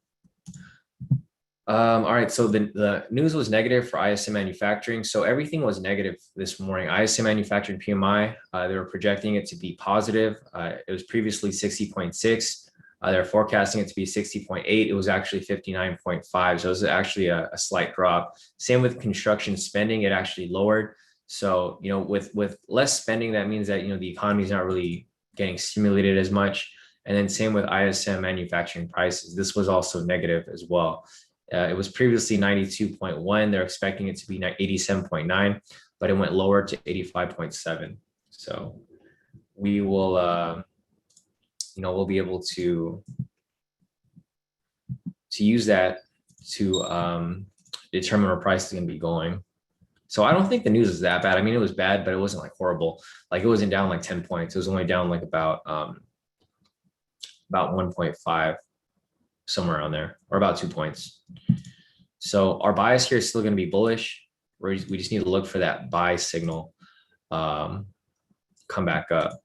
All right, so the news was negative for ISM manufacturing. So everything was negative this morning. ISM manufacturing PMI, they were projecting it to be positive. It was previously 60.6. They're forecasting it to be 60.8. It was actually 59.5. So it was actually a slight drop. Same with construction spending, it actually lowered. So, with less spending, that means that, the economy is not really getting stimulated as much. And then same with ISM manufacturing prices. This was also negative as well. It was previously 92.1. They're expecting it to be 87.9, but it went lower to 85.7. So we will, we'll be able to use that to determine where price is going to be going. So I don't think the news is that bad. I mean, it was bad, but it wasn't like horrible. Like it wasn't down like 10 points. It was only down like about 1.5, somewhere around there, or about 2 points. So our bias here is still going to be bullish. We just need to look for that buy signal come back up.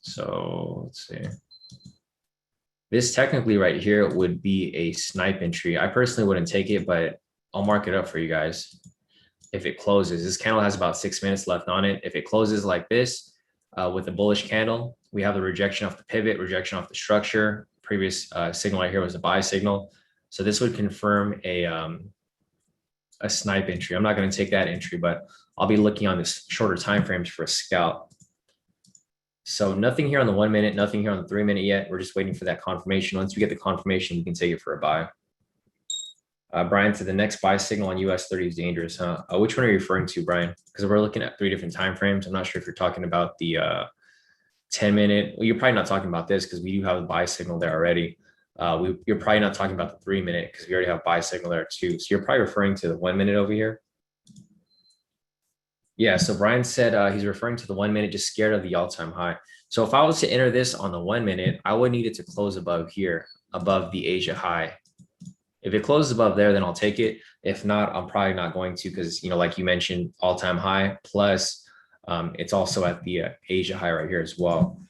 So let's see. This technically right here would be a snipe entry. I personally wouldn't take it, but I'll mark it up for you guys. If it closes, this candle has about 6 minutes left on it. If it closes like this with a bullish candle, we have the rejection off the pivot, rejection off the structure. Previous signal right here was a buy signal. So this would confirm a snipe entry. I'm not going to take that entry, but I'll be looking on this shorter time frames for a scalp. So nothing here on the 1 minute, nothing here on the 3 minute yet. We're just waiting for that confirmation. Once we get the confirmation, we can take it for a buy. Brian said the next buy signal on US 30 is dangerous, huh? Which one are you referring to, Brian? Because we're looking at 3 different time frames. I'm not sure if you're talking about the 10 minute. Well, you're probably not talking about this because we do have a buy signal there already. You're probably not talking about the 3 minute because we already have buy signal there too. So you're probably referring to the 1 minute over here. Yeah, so Brian said he's referring to the 1 minute, just scared of the all-time high. So if I was to enter this on the 1 minute, I would need it to close above here, above the Asia high. If it closes above there, then I'll take it. If not, I'm probably not going to because, like you mentioned, all-time high, plus it's also at the Asia high right here as well.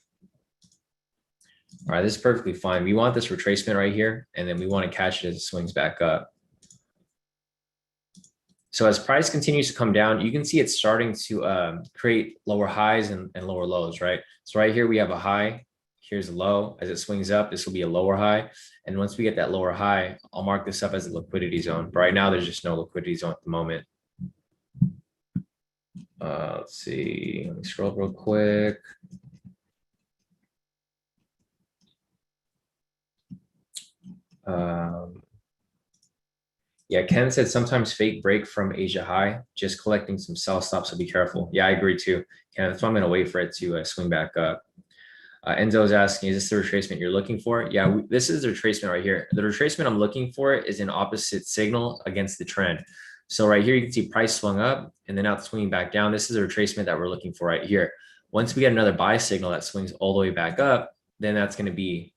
All right, this is perfectly fine. We want this retracement right here, and then we want to catch it as it swings back up. So as price continues to come down, you can see it's starting to create lower highs and lower lows, right? So right here, we have a high. Here's a low. As it swings up, this will be a lower high. And once we get that lower high, I'll mark this up as a liquidity zone. But right now, there's just no liquidity zone at the moment. Let's see. Let me scroll real quick. Yeah, Ken said sometimes fake break from Asia high, just collecting some sell stops, so be careful. Yeah, I agree too. Ken, that's why I'm going to wait for it to swing back up. Enzo is asking, is this the retracement you're looking for? Yeah, this is the retracement right here. The retracement I'm looking for is an opposite signal against the trend. So right here, you can see price swung up and then now it's swinging back down. This is a retracement that we're looking for right here. Once we get another buy signal that swings all the way back up, then that's going to be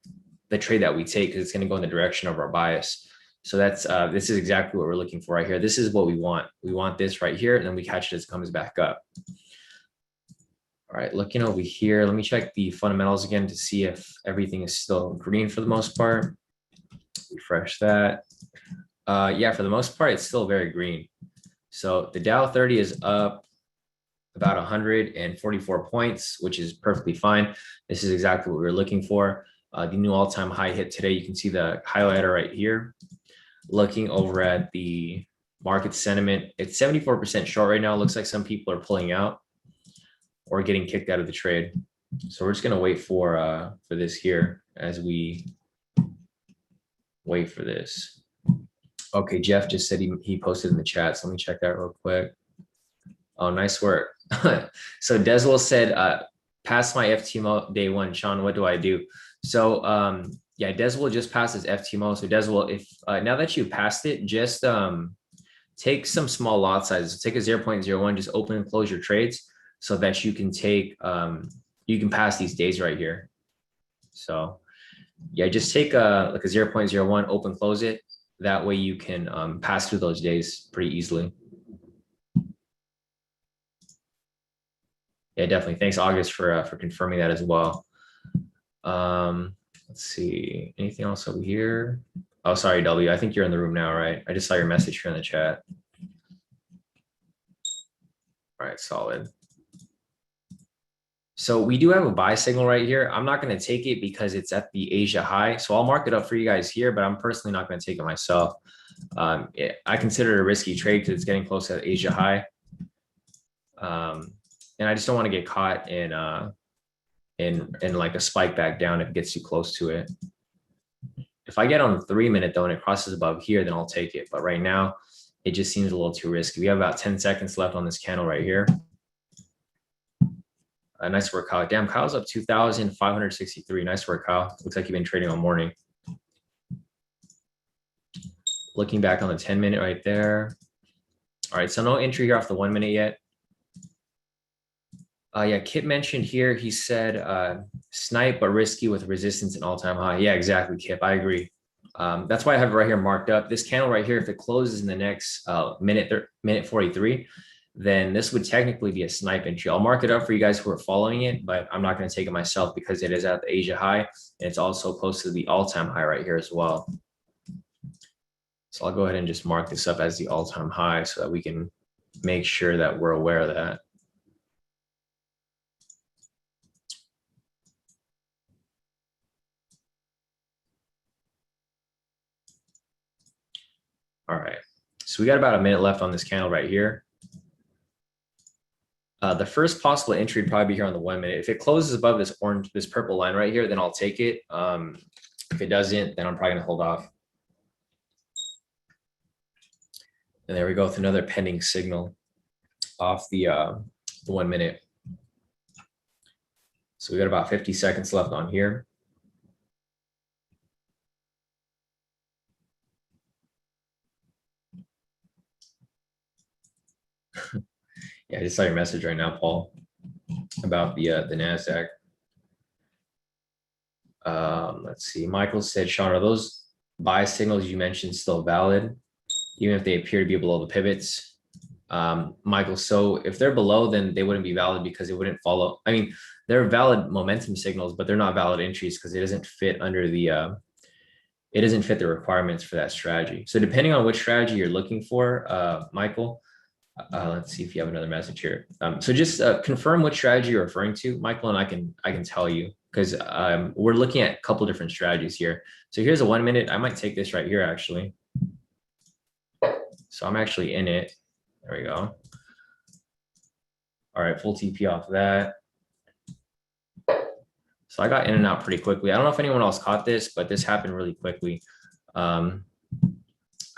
the trade that we take because it's going to go in the direction of our bias. So that's this is exactly what we're looking for right here. This is what we want. We want this right here, and then we catch it as it comes back up. All right, looking over here, let me check the fundamentals again to see if everything is still green for the most part. Refresh that. Yeah, for the most part, it's still very green. So the Dow 30 is up about 144 points, which is perfectly fine. This is exactly what we were looking for. The new all-time high hit today. You can see the highlighter right here. Looking over at the market sentiment, it's 74% short right now. It looks like some people are pulling out or getting kicked out of the trade. So we're just gonna wait for this here as we wait for this. Okay, Jeff just said he posted in the chat, so let me check that real quick. Oh, nice work. So Deswell said, pass my FTMO day one. Shawn, what do I do? So yeah, Deswell just passed his FTMO. So Deswell, if now that you passed it, just take some small lot sizes. Take a 0.01, just open and close your trades so that you can take you can pass these days right here. So yeah, just take like a 0.01, open, close it. That way you can pass through those days pretty easily. Yeah, definitely. Thanks, August, for confirming that as well. Let's see. Anything else over here? Oh, sorry, W. I think you're in the room now, right? I just saw your message here in the chat. All right, solid. So we do have a buy signal right here. I'm not going to take it because it's at the Asia high. So I'll mark it up for you guys here, but I'm personally not going to take it myself. I consider it a risky trade because it's getting close to the Asia high. And I just don't want to get caught in like a spike back down if it gets too close to it. If I get on the 3-minute though and it crosses above here, then I'll take it. But right now, it just seems a little too risky. We have about 10 seconds left on this candle right here. Nice work, Kyle. Damn, Kyle's up 2,563. Nice work, Kyle. Looks like you've been trading all morning. Looking back on the 10-minute right there. All right, so no entry here off the 1-minute yet. Yeah, Kip mentioned here, he said snipe but risky with resistance and all-time high. Yeah, exactly, Kip. I agree. That's why I have it right here marked up. This candle right here, if it closes in the next minute 43, then this would technically be a snipe entry. I'll mark it up for you guys who are following it, but I'm not going to take it myself because it is at the Asia high. And it's also close to the all-time high right here as well. So I'll go ahead and just mark this up as the all-time high so that we can make sure that we're aware of that. All right, so we got about a minute left on this candle right here. The first possible entry would probably be here on the 1-minute. If it closes above this purple line right here, then I'll take it. If it doesn't, then I'm probably gonna hold off. And there we go with another pending signal off the 1-minute. So we got about 50 seconds left on here. Yeah, I just saw your message right now, Paul, about the NASDAQ. Let's see. Michael said, Shawn, are those buy signals you mentioned still valid, even if they appear to be below the pivots? Michael, so if they're below, then they wouldn't be valid because it wouldn't follow. I mean, they're valid momentum signals, but they're not valid entries because it doesn't fit under the it doesn't fit the requirements for that strategy. So depending on which strategy you're looking for, Michael, let's see if you have another message here. So just confirm which strategy you're referring to, Michael, and I can tell you, because we're looking at a couple different strategies here. So here's a 1 minute. I might take this right here actually. So I'm actually in it. There we go. All right, full TP off that. So I got in and out pretty quickly. I don't know if anyone else caught this, but this happened really quickly. I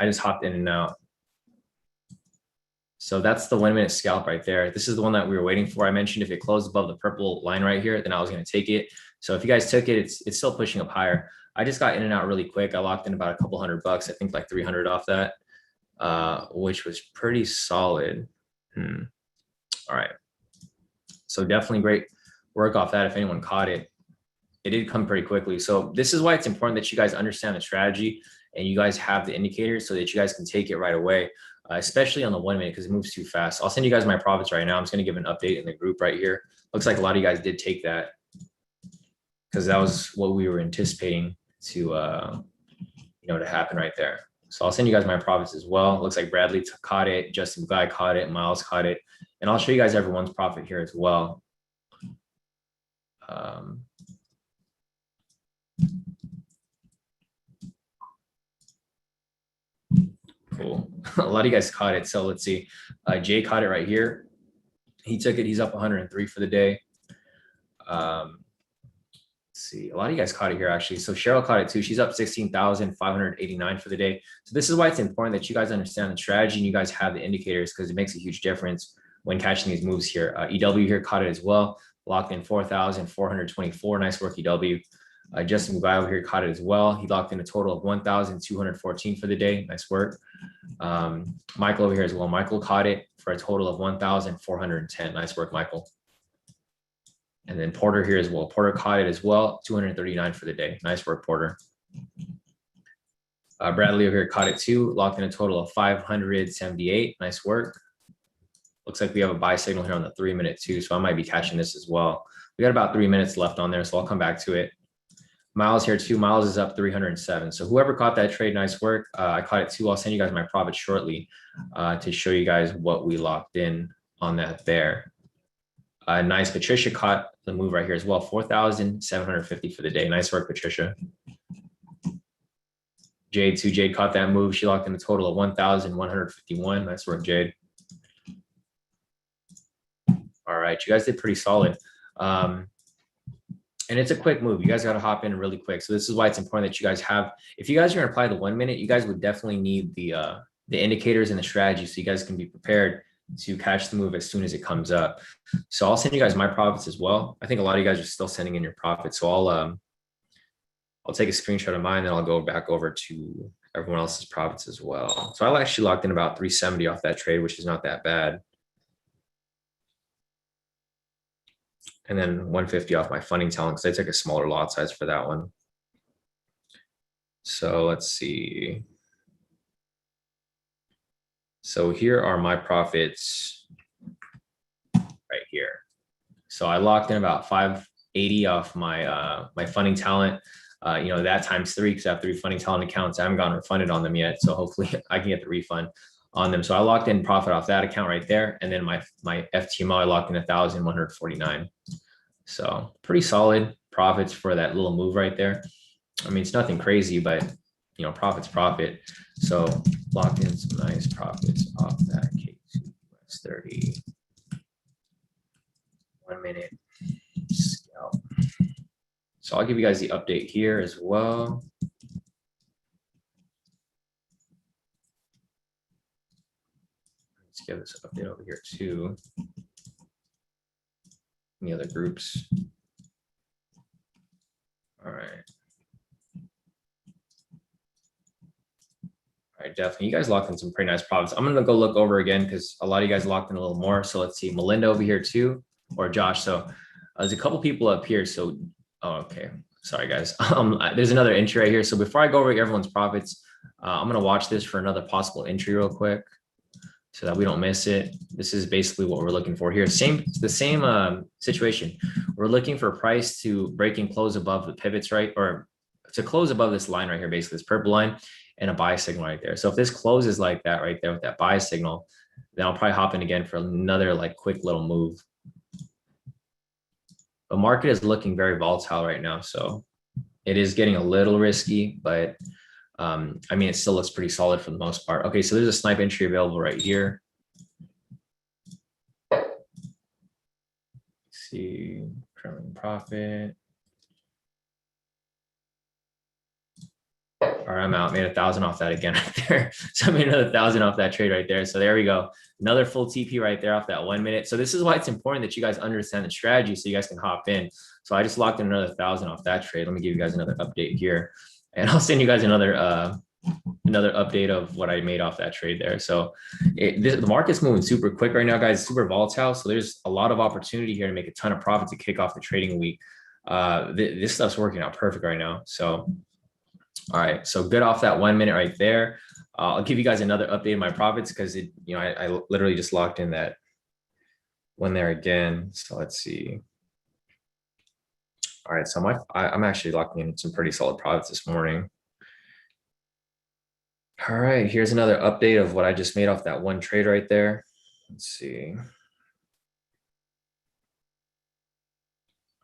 just hopped in and out. So that's the 1 minute scalp right there. This is the one that we were waiting for. I mentioned if it closed above the purple line right here, then I was going to take it. So if you guys took it, it's still pushing up higher. I just got in and out really quick. I locked in about a couple $100, I think like 300 off that, which was pretty solid. All right. So definitely great work off that if anyone caught it. It did come pretty quickly. So this is why it's important that you guys understand the strategy and you guys have the indicators so that you guys can take it right away, especially on the 1 minute because it moves too fast. I'll send you guys my profits right now. I'm just going to give an update in the group right here. Looks like a lot of you guys did take that because that was what we were anticipating to, to happen right there. So I'll send you guys my profits as well. Looks like Bradley caught it. Justin Guy caught it. Miles caught it. And I'll show you guys everyone's profit here as well. Cool. A lot of you guys caught it. So let's see. Jay caught it right here. He took it. He's up 103 for the day. Let's see. A lot of you guys caught it here actually. So Cheryl caught it too. She's up 16,589 for the day. So this is why it's important that you guys understand the strategy and you guys have the indicators because it makes a huge difference when catching these moves here. EW here caught it as well. Locked in 4,424. Nice work, EW. Justin Guy over here caught it as well. He locked in a total of 1,214 for the day. Nice work. Michael over here as well. Michael caught it for a total of 1,410. Nice work, Michael. And then Porter here as well. Porter caught it as well. 239 for the day. Nice work, Porter. Bradley over here caught it too. Locked in a total of 578. Nice work. Looks like we have a buy signal here on the 3 minute too. So I might be catching this as well. We got about 3 minutes left on there. So I'll come back to it. Miles here too. Miles is up 307. So whoever caught that trade, nice work. I caught it too. I'll send you guys my profit shortly to show you guys what we locked in on that there. Nice. Patricia caught the move right here as well. 4,750 for the day. Nice work, Patricia. Jade too. Jade caught that move. She locked in a total of 1,151. Nice work, Jade. All right. You guys did pretty solid. And it's a quick move. You guys got to hop in really quick. So this is why it's important that you guys have, if you guys are going to apply the 1 minute, you guys would definitely need the indicators and the strategy so you guys can be prepared to catch the move as soon as it comes up. So I'll send you guys my profits as well. I think a lot of you guys are still sending in your profits. So I'll take a screenshot of mine and I'll go back over to everyone else's profits as well. So I actually locked in about 370 off that trade, which is not that bad. And then 150 off my funding talent because I took a smaller lot size for that one. So let's see. So here are my profits right here. So I locked in about 580 off my my funding talent. That times 3 because I have 3 funding talent accounts. I haven't gotten refunded on them yet. So hopefully I can get the refund on them. So I locked in profit off that account right there. And then my FTMO, I locked in 1,149. So pretty solid profits for that little move right there. I mean, it's nothing crazy, but profit's profit. So locked in some nice profits off that K² 30 1 minute scalp. So I'll give you guys the update here as well. Let's give this update over here too. Any other groups? All right. All right, definitely. You guys locked in some pretty nice profits. I'm going to go look over again because a lot of you guys locked in a little more. So let's see. Melinda over here too, or Josh. So there's a couple people up here. So, okay. Sorry, guys. There's another entry right here. So before I go over everyone's profits, I'm going to watch this for another possible entry real quick so that we don't miss it. This is basically what we're looking for here. The same situation. We're looking for a price to break and close above the pivots, right? Or to close above this line right here, basically this purple line, and a buy signal right there. So if this closes like that right there with that buy signal, then I'll probably hop in again for another like quick little move. the market is looking very volatile right now. So it is getting a little risky, but I mean, it still looks pretty solid for the most part. Okay, so there's a snipe entry available right here. Let's see, trailing profit. All right, I'm out. Made 1,000 off that again right there. So I made another 1,000 off that trade right there. So there we go. Another full TP right there off that 1 minute. So this is why it's important that you guys understand the strategy so you guys can hop in. So I just locked in another 1,000 off that trade. Let me give you guys another update here, and I'll send you guys another update of what I made off that trade there. So the market's moving super quick right now, guys. Super volatile. So there's a lot of opportunity here to make a ton of profit to kick off the trading week. This stuff's working out perfect right now. So all right, so good off that 1 minute right there. I'll give you guys another update of my profits because I literally just locked in that one there again. So let's see. All right, so I'm actually locking in some pretty solid profits this morning. All right, here's another update of what I just made off that one trade right there. Let's see.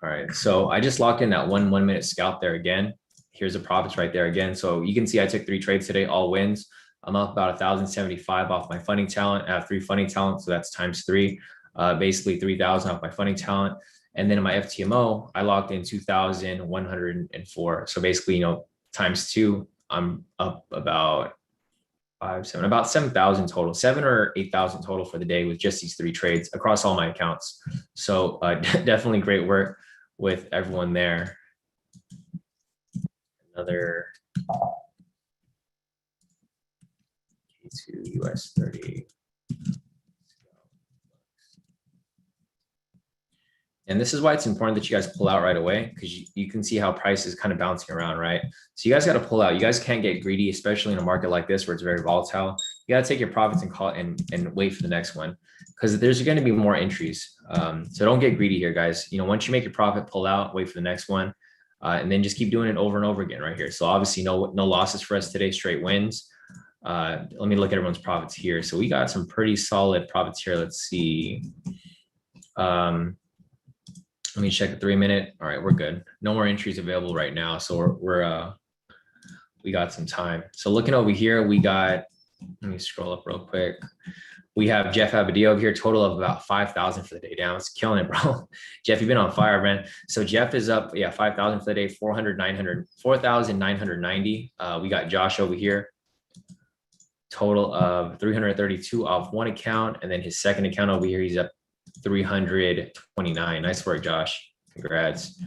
All right, so I just locked in that 1 minute scalp there again. Here's the profits right there again. So you can see I took 3 trades today, all wins. I'm up about 1,075 off my funding talent. I have 3 funding talents, so that's times 3, basically 3,000 off my funding talent. And then in my FTMO, I locked in 2,104. So basically, times 2, I'm up about 7,000 total, 7 or 8,000 total for the day with just these 3 trades across all my accounts. So definitely great work with everyone there. Another K² US 30. And this is why it's important that you guys pull out right away, because you can see how price is kind of bouncing around, right? So you guys got to pull out. You guys can't get greedy, especially in a market like this where it's very volatile. You got to take your profits and call and wait for the next one, because there's going to be more entries. So don't get greedy here, guys. Once you make your profit, pull out, wait for the next one. And then just keep doing it over and over again right here. So obviously no losses for us today, straight wins. Let me look at everyone's profits here. So we got some pretty solid profits here. Let's see. Let me check the 3 minute. All right, we're good. No more entries available right now. So we got some time. So looking over here, we got, let me scroll up real quick. We have Jeff Abadio over here, total of about 5,000 for the day. Down, it's killing it, bro. Jeff, you've been on fire, man. So Jeff is up, 5,000 for the day, 4,990. We got Josh over here, total of 332 off one account, and then his second account over here, he's up 329. Nice work, Josh. Congrats.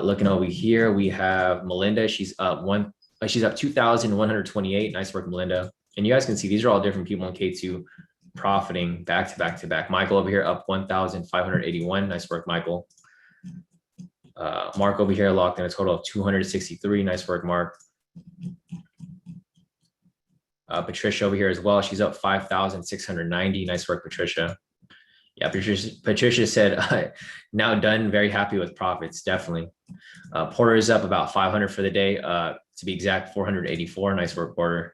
Looking over here, we have Melinda. She's up 2,128. Nice work, Melinda. And you guys can see these are all different people in K2 profiting back to back to back. Michael over here up 1,581. Nice work, Michael. Mark over here locked in a total of 263. Nice work, Mark. Patricia over here as well. She's up 5,690. Nice work, Patricia. Yeah, Patricia said, now done. Very happy with profits. Definitely. Porter is up about 500 for the day. To be exact, 484. Nice work, Porter.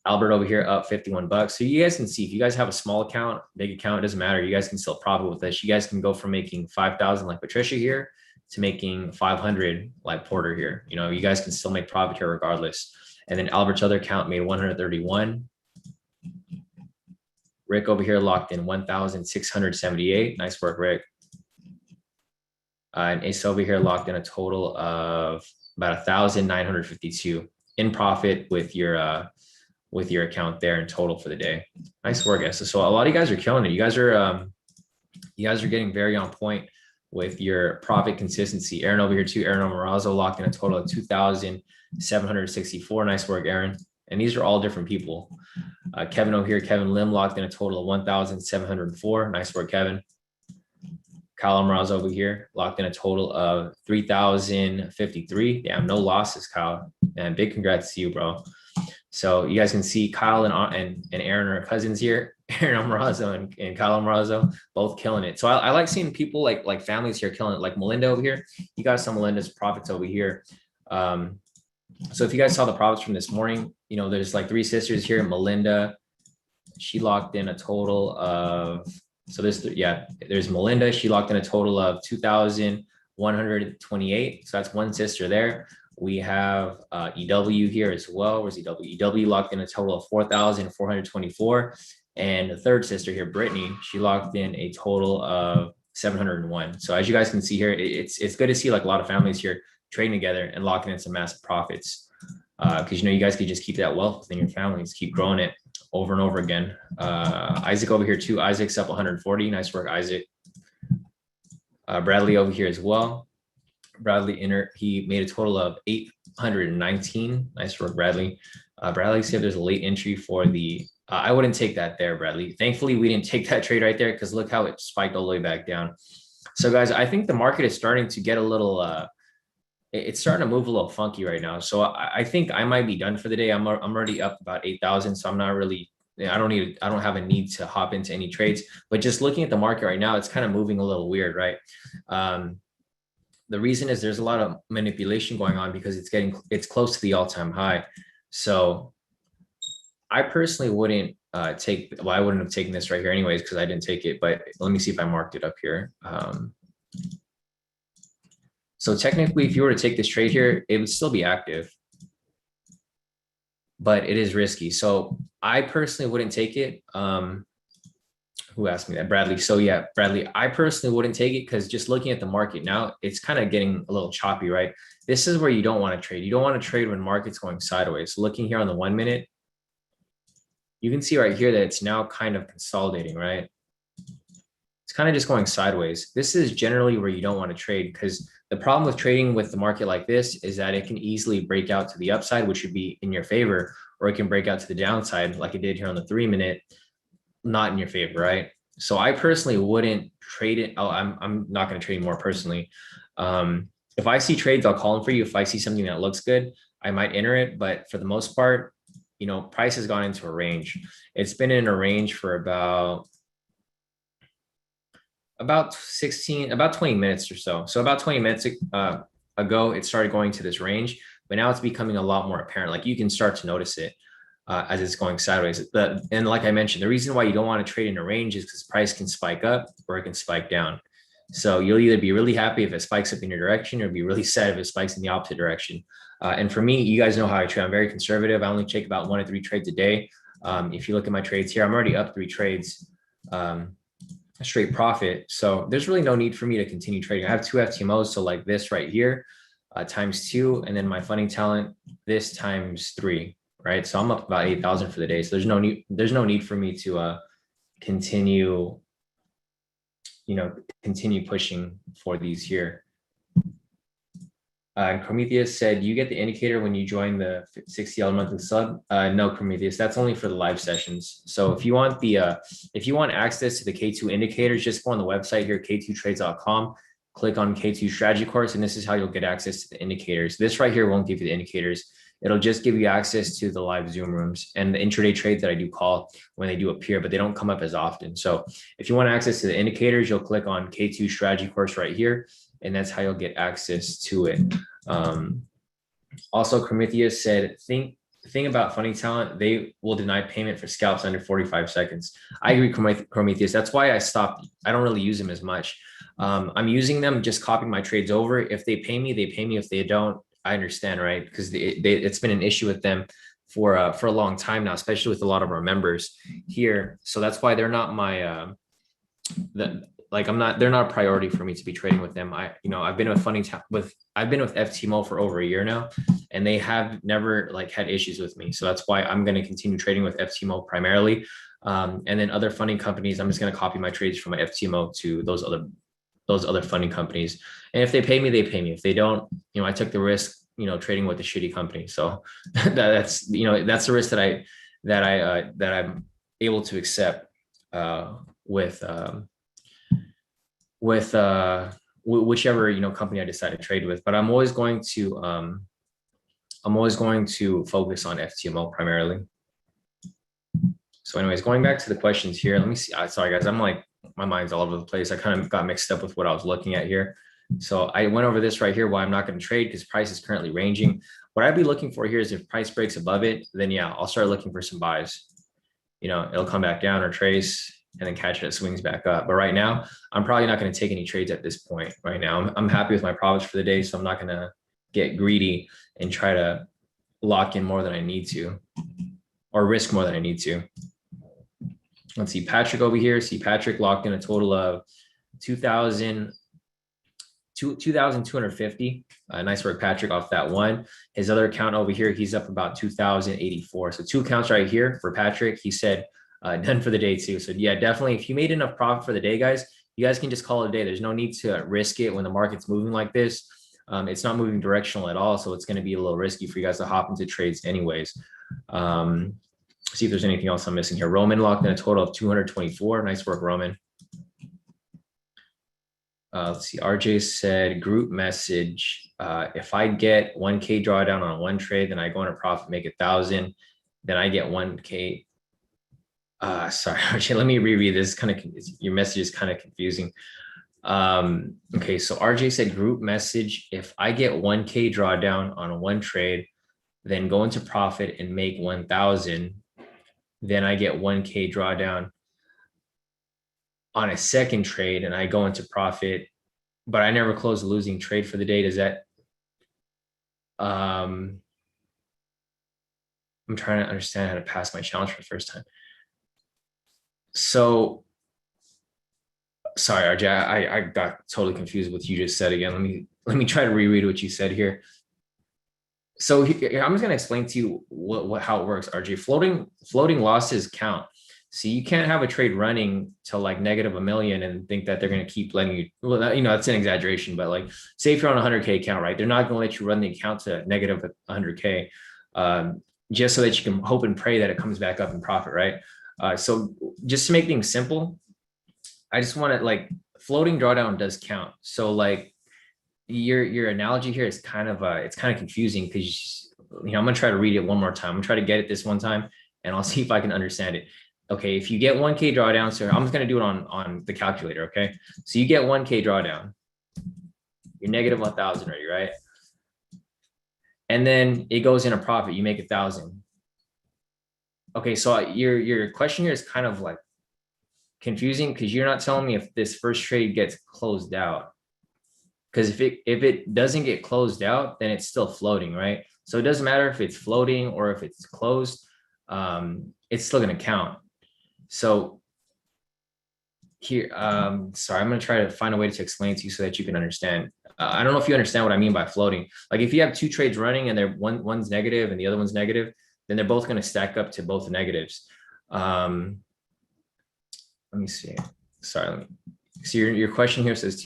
Albert over here up 51 bucks. So you guys can see if you guys have a small account, big account, it doesn't matter. You guys can still profit with this. You guys can go from making 5,000 like Patricia here to making 500 like Porter here. You guys can still make profit here regardless. And then Albert's other account made 131. Rick over here locked in 1,678. Nice work, Rick. And Ace over here locked in a total of about 1,952 in profit with your account there in total for the day. Nice work, guys. So a lot of you guys are killing it. You guys are getting very on point with your profit consistency. Aaron over here too. Aaron Morazzo locked in a total of 2,764. Nice work, Aaron. And these are all different people. Kevin over here, Kevin Lim locked in a total of 1,704. Nice work, Kevin. Kyle Morazzo over here locked in a total of 3,053. Damn, no losses, Kyle. And big congrats to you, bro. So you guys can see Kyle and Aaron are cousins here. Aaron Morazzo and Kyle Morazzo both killing it. So I like seeing people like families here killing it. Like Melinda over here. You got some Melinda's profits over here. So if you guys saw the profits from this morning, there's like 3 sisters here. Melinda, she locked in a total of So there's Melinda. She locked in a total of 2,128. So that's one sister there. We have EW here as well. Where's EW? EW locked in a total of 4,424. And the third sister here, Brittany, she locked in a total of 701. So as you guys can see here, it's good to see like a lot of families here trading together and locking in some massive profits. Because you guys could just keep that wealth within your families, keep growing it over and over again. Isaac over here too. Isaac's up 140. Nice work, Isaac. Bradley over here as well. Bradley he made a total of 819. Nice work, Bradley. Bradley said there's a late entry for the. I wouldn't take that there, Bradley. Thankfully, we didn't take that trade right there because look how it spiked all the way back down. So, guys, I think the market is starting to get a little. It's starting to move a little funky right now. So I think I might be done for the day. I'm already up about 8,000. So I'm not really. I don't have a need to hop into any trades. But just looking at the market right now, it's kind of moving a little weird, right? The reason is there's a lot of manipulation going on because it's close to the all-time high. So I personally wouldn't I wouldn't have taken this right here anyways because I didn't take it, but let me see if I marked it up here. So technically, if you were to take this trade here, it would still be active, but it is risky. So I personally wouldn't take it. Who asked me that? Bradley. So yeah, Bradley, I personally wouldn't take it because just looking at the market now, it's kind of getting a little choppy, right? This is where you don't want to trade. You don't want to trade when market's going sideways. So looking here on the 1 minute, you can see right here that it's now kind of consolidating, right? It's kind of just going sideways. This is generally where you don't want to trade because the problem with trading with the market like this is that it can easily break out to the upside, which would be in your favor, or it can break out to the downside like it did here on the 3 minute, not in your favor, right? So I personally wouldn't trade it. Oh, I'm not going to trade more personally. If I see trades, I'll call them for you. If I see something that looks good, I might enter it. But for the most part, price has gone into a range. It's been in a range for about 20 minutes or so. So about 20 minutes ago, it started going to this range, but now it's becoming a lot more apparent. Like you can start to notice it as it's going sideways. And like I mentioned, the reason why you don't want to trade in a range is because price can spike up or it can spike down. So you'll either be really happy if it spikes up in your direction or be really sad if it spikes in the opposite direction. And for me, you guys know how I trade. I'm very conservative. I only take about 1 to 3 trades a day. If you look at my trades here, I'm already up 3 trades, straight profit. So there's really no need for me to continue trading. I have 2 FTMOs. So like this right here, times 2, and then my funding talent, this times 3, right? So I'm up about 8,000 for the day. So there's no need for me to continue pushing for these here. Prometheus said, you get the indicator when you join the $60 monthly sub. No, Prometheus, that's only for the live sessions. So if you want access to the K2 indicators, just go on the website here, k2trades.com, click on K2 strategy course, and this is how you'll get access to the indicators. This right here won't give you the indicators. It'll just give you access to the live Zoom rooms and the intraday trades that I do call when they do appear, but they don't come up as often. So if you want access to the indicators, you'll click on K2 strategy course right here, and that's how you'll get access to it. Also, Prometheus said, the thing about funding talent, they will deny payment for scalps under 45 seconds. I agree, Prometheus. That's why I stopped. I don't really use them as much. I'm using them, just copying my trades over. If they pay me, they pay me. If they don't, I understand, right? Because it's been an issue with them for a long time now, especially with a lot of our members here. So that's why they're not my they're not a priority for me to be trading with them. I've been with I've been with FTMO for over a year now, and they have never had issues with me. So that's why I'm going to continue trading with FTMO primarily. And then other funding companies, I'm just going to copy my trades from my FTMO to those other funding companies. And if they pay me, they pay me. If they don't, I took the risk, trading with a shitty company. So that's the risk that I'm able to accept with whichever company I decide to trade with. But I'm always going to focus on FTMO primarily. So anyways, going back to the questions here, let me see. Sorry guys, my mind's all over the place. I kind of got mixed up with what I was looking at here. So I went over this right here, why I'm not going to trade, because price is currently ranging. What I'd be looking for here is if price breaks above it, then yeah, I'll start looking for some buys. It'll come back down or trace. and then catch it as swings back up. But right now, I'm probably not going to take any trades at this point. Right now, I'm happy with my profits for the day, so I'm not going to get greedy and try to lock in more than I need to, or risk more than I need to. Let's see Patrick over here. See Patrick locked in a total of 2,250. Nice work, Patrick, off that one. His other account over here, he's up about 2,084. So 2 accounts right here for Patrick. He said done for the day too. So yeah, definitely, if you made enough profit for the day, guys, you guys can just call it a day. There's no need to risk it when the market's moving like this. It's not moving directional at all, so it's going to be a little risky for you guys to hop into trades anyways. See if there's anything else I'm missing here. Roman locked in a total of 224. Nice work, Roman. Let's see. RJ said group message. If I get 1K drawdown on one trade, then I go into profit, make 1,000. Then I get 1K. Sorry, RJ, let me reread this. Your message is kind of confusing. Okay, so RJ said group message. If I get 1K drawdown on one trade, then go into profit and make 1,000. Then I get 1K drawdown on a second trade and I go into profit, but I never close a losing trade for the day. Does that, I'm trying to understand how to pass my challenge for the first time. So, sorry, RJ, I got totally confused with what you just said again. Let me try to reread what you said here. So I'm just going to explain to you how it works, RJ. Floating losses count. So you can't have a trade running to like -1 million and think that they're going to keep letting you, well, that's an exaggeration, but like say if you're on a 100K account, right? They're not going to let you run the account to -100K just so that you can hope and pray that it comes back up in profit, right? So just to make things simple, I just want to like floating drawdown does count. So like your analogy here is kind of it's kind of confusing because I'm gonna try to read it one more time. I'm gonna try to get it this one time and I'll see if I can understand it. Okay, if you get 1K drawdown, so I'm just gonna do it on the calculator. Okay, so you get 1K drawdown, you're -1,000 already, right? And then it goes in a profit, you make 1,000. Okay, so your question here is kind of like confusing because you're not telling me if this first trade gets closed out. Because if it doesn't get closed out, then it's still floating, right? So it doesn't matter if it's floating or if it's closed, it's still going to count. So here, sorry, I'm going to try to find a way to explain to you so that you can understand. I don't know if you understand what I mean by floating. Like if you have 2 trades running and one's negative and the other one's negative, then they're both going to stack up to both negatives. Let me see. Sorry. So your question here says,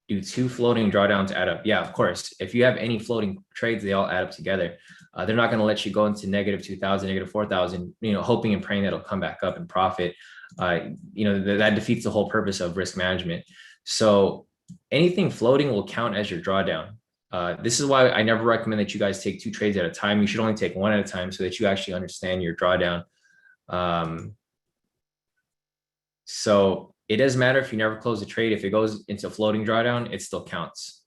do 2 floating drawdowns add up? Yeah, of course. If you have any floating trades, they all add up together. They're not going to let you go into -2,000, -4,000, hoping and praying that it'll come back up and profit. That defeats the whole purpose of risk management. So anything floating will count as your drawdown. This is why I never recommend that you guys take 2 trades at a time. You should only take 1 at a time so that you actually understand your drawdown. So it doesn't matter if you never close a trade. If it goes into floating drawdown, it still counts.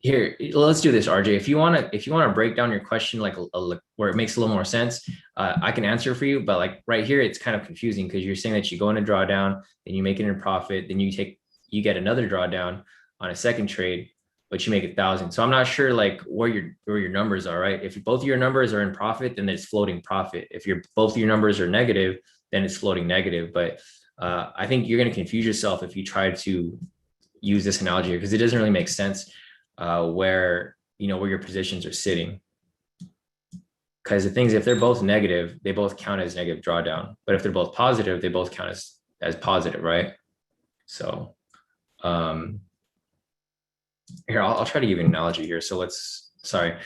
Here, let's do this, RJ. If you want to break down your question like where it makes a little more sense, I can answer for you. But like right here, it's kind of confusing because you're saying that you go in a drawdown, then you make it in profit, then you get another drawdown on a second trade, but you make 1,000. So I'm not sure like where your numbers are, right? If both of your numbers are in profit, then it's floating profit. If both of your numbers are negative, then it's floating negative. But I think you're going to confuse yourself if you try to use this analogy here because it doesn't really make sense where your positions are sitting. Because the things, if they're both negative, they both count as negative drawdown. But if they're both positive, they both count as positive, right? So here, I'll try to give you an analogy here. So sorry.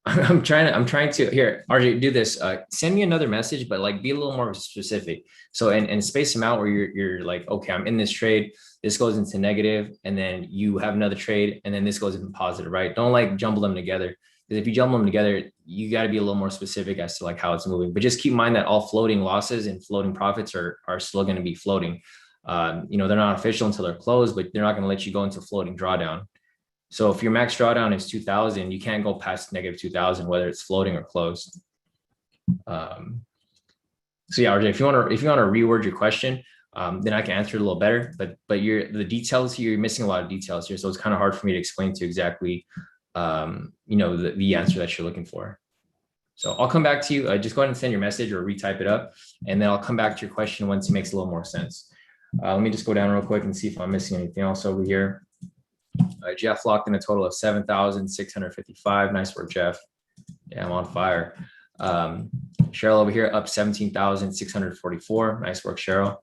I'm trying to here, RJ, do this. Send me another message, but like be a little more specific. So and space them out where you're like, okay, I'm in this trade. This goes into negative, and then you have another trade, and then this goes into positive, right? Don't like jumble them together. Because if you jumble them together, you got to be a little more specific as to like how it's moving. But just keep in mind that all floating losses and floating profits are still going to be floating. They're not official until they're closed, but they're not going to let you go into floating drawdown. So if your max drawdown is 2,000, you can't go past -2,000, whether it's floating or closed. So yeah, RJ, if you want to reword your question, then I can answer it a little better. But the details here, you're missing a lot of details here, so it's kind of hard for me to explain to you exactly, the answer that you're looking for. So I'll come back to you. Just go ahead and send your message or retype it up, and then I'll come back to your question once it makes a little more sense. Let me just go down real quick and see if I'm missing anything else over here. Jeff locked in a total of 7,655. Nice work, Jeff. Yeah, I'm on fire. Cheryl over here up 17,644. Nice work, Cheryl.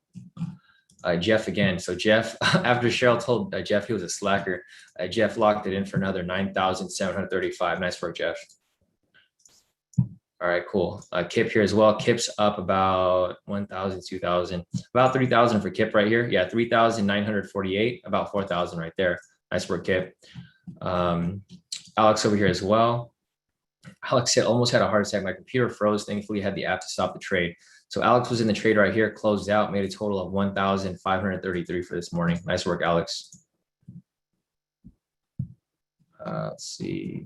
Jeff again. So Jeff, after Cheryl told Jeff he was a slacker, Jeff locked it in for another 9,735. Nice work, Jeff. All right, cool. Kip here as well. Kip's up about 1,000, 2,000, about 3,000 for Kip right here. Yeah, 3,948, about 4,000 right there. Nice work, Kip. Alex over here as well. Alex almost had a heart attack. My computer froze. Thankfully, I had the app to stop the trade. So Alex was in the trade right here, closed out, made a total of 1,533 for this morning. Nice work, Alex. Let's see.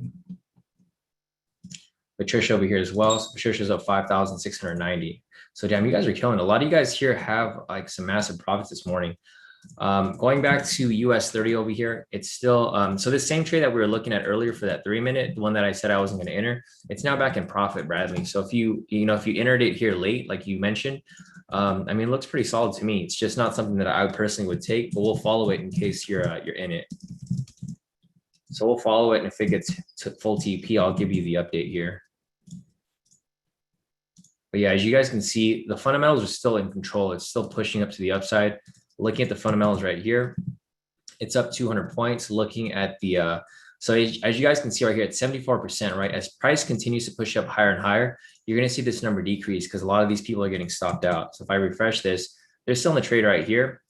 Patricia over here as well. So Patricia's up 5,690. So damn, you guys are killing. A lot of you guys here have like some massive profits this morning. Going back to US 30 over here, it's still, so this same trade that we were looking at earlier for that 3-minute, the one that I said I wasn't going to enter, it's now back in profit, Bradley. So if you entered it here late, like you mentioned, I mean, it looks pretty solid to me. It's just not something that I personally would take, but we'll follow it in case you're in it. So we'll follow it. And if it gets to full TP, I'll give you the update here. But yeah, as you guys can see, the fundamentals are still in control. It's still pushing up to the upside. Looking at the fundamentals right here, it's up 200 points. Looking at the, so as you guys can see right here, it's 74%, right? As price continues to push up higher and higher, you're going to see this number decrease because a lot of these people are getting stopped out. So if I refresh this, they're still in the trade right here.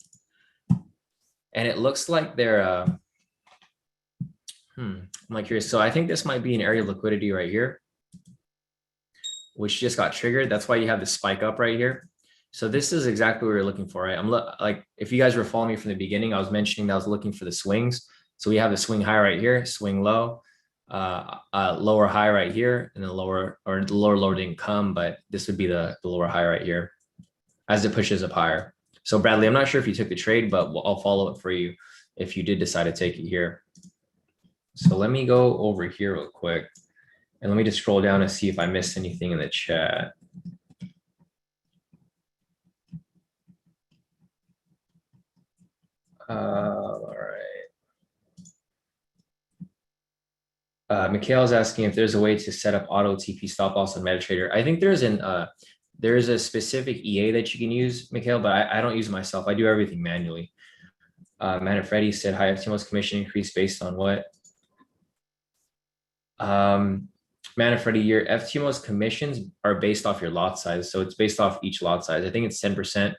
And it looks like they're, I'm like curious. So I think this might be an area of liquidity right here, which just got triggered. That's why you have the spike up right here. So this is exactly what we're looking for, right? I'm like, if you guys were following me from the beginning, I was mentioning that I was looking for the swings. So we have the swing high right here, swing low, lower high right here, and the lower lower didn't come, but this would be the lower high right here as it pushes up higher. So Bradley, I'm not sure if you took the trade, but I'll follow it for you if you did decide to take it here. So let me go over here real quick. And let me just scroll down and see if I missed anything in the chat. All right. Mikhail's asking if there's a way to set up auto TP stop loss on MetaTrader. I think there's a specific EA that you can use, Mikhail, but I don't use it myself. I do everything manually. Man and Freddie said, hi, FTMO's commission increase based on what? Man and Freddie, your FTMO's commissions are based off your lot size. So it's based off each lot size. I think it's 10%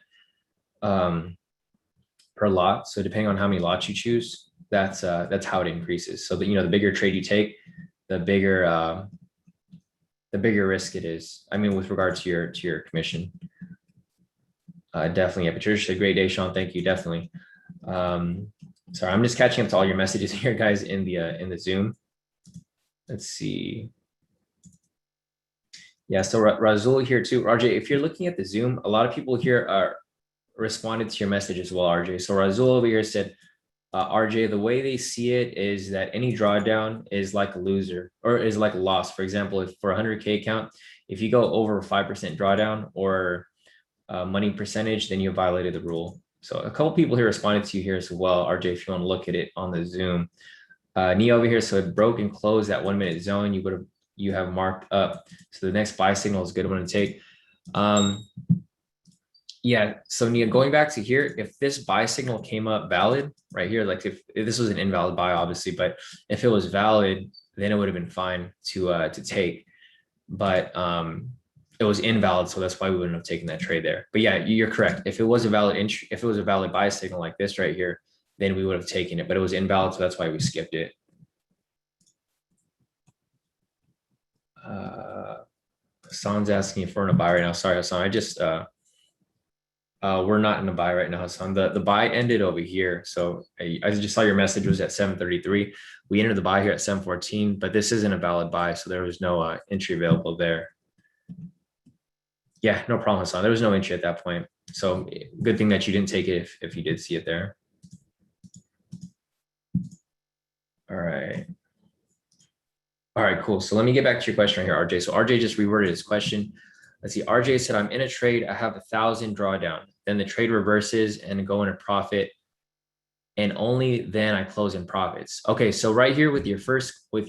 per lot. So depending on how many lots you choose, that's how it increases. So the bigger trade you take, the bigger risk it is. I mean, with regard to your commission. Definitely. Yeah, Patricia, great day, Shawn. Thank you. Definitely. Sorry, I'm just catching up to all your messages here, guys, in the Zoom. Let's see. Yeah, so Razul here too. RJ, if you're looking at the Zoom, a lot of people here are responded to your message as well, RJ. So Razul over here said, RJ, the way they see it is that any drawdown is like a loser or is like a loss. For example, if for 100K account, if you go over 5% drawdown or money percentage, then you violated the rule. So a couple people here responded to you here as well, RJ, if you want to look at it on the Zoom. Neo over here, so it broke and closed that 1 minute zone. You have marked up. So the next buy signal is a good one to take. Yeah, so Nia, going back to here, if this buy signal came up valid right here, like if this was an invalid buy, obviously, but if it was valid, then it would have been fine to take. But it was invalid, so that's why we wouldn't have taken that trade there. But yeah, you're correct. If it was a valid buy signal like this right here, then we would have taken it, but it was invalid, so that's why we skipped it. Hassan's asking if we're in a buy right now. Sorry, Hassan. I just we're not in a buy right now, Hassan. The buy ended over here. So I just saw your message was at 7:33. We entered the buy here at 7:14, but this isn't a valid buy, so there was no entry available there. Yeah, no problem, Hassan. There was no entry at that point. So good thing that you didn't take it if you did see it there. All right. All right, cool. So let me get back to your question right here, RJ. So RJ just reworded his question. Let's see. RJ said, I'm in a trade. I have 1,000 drawdown. Then the trade reverses and go into profit. And only then I close in profits. Okay, so right here with your first fact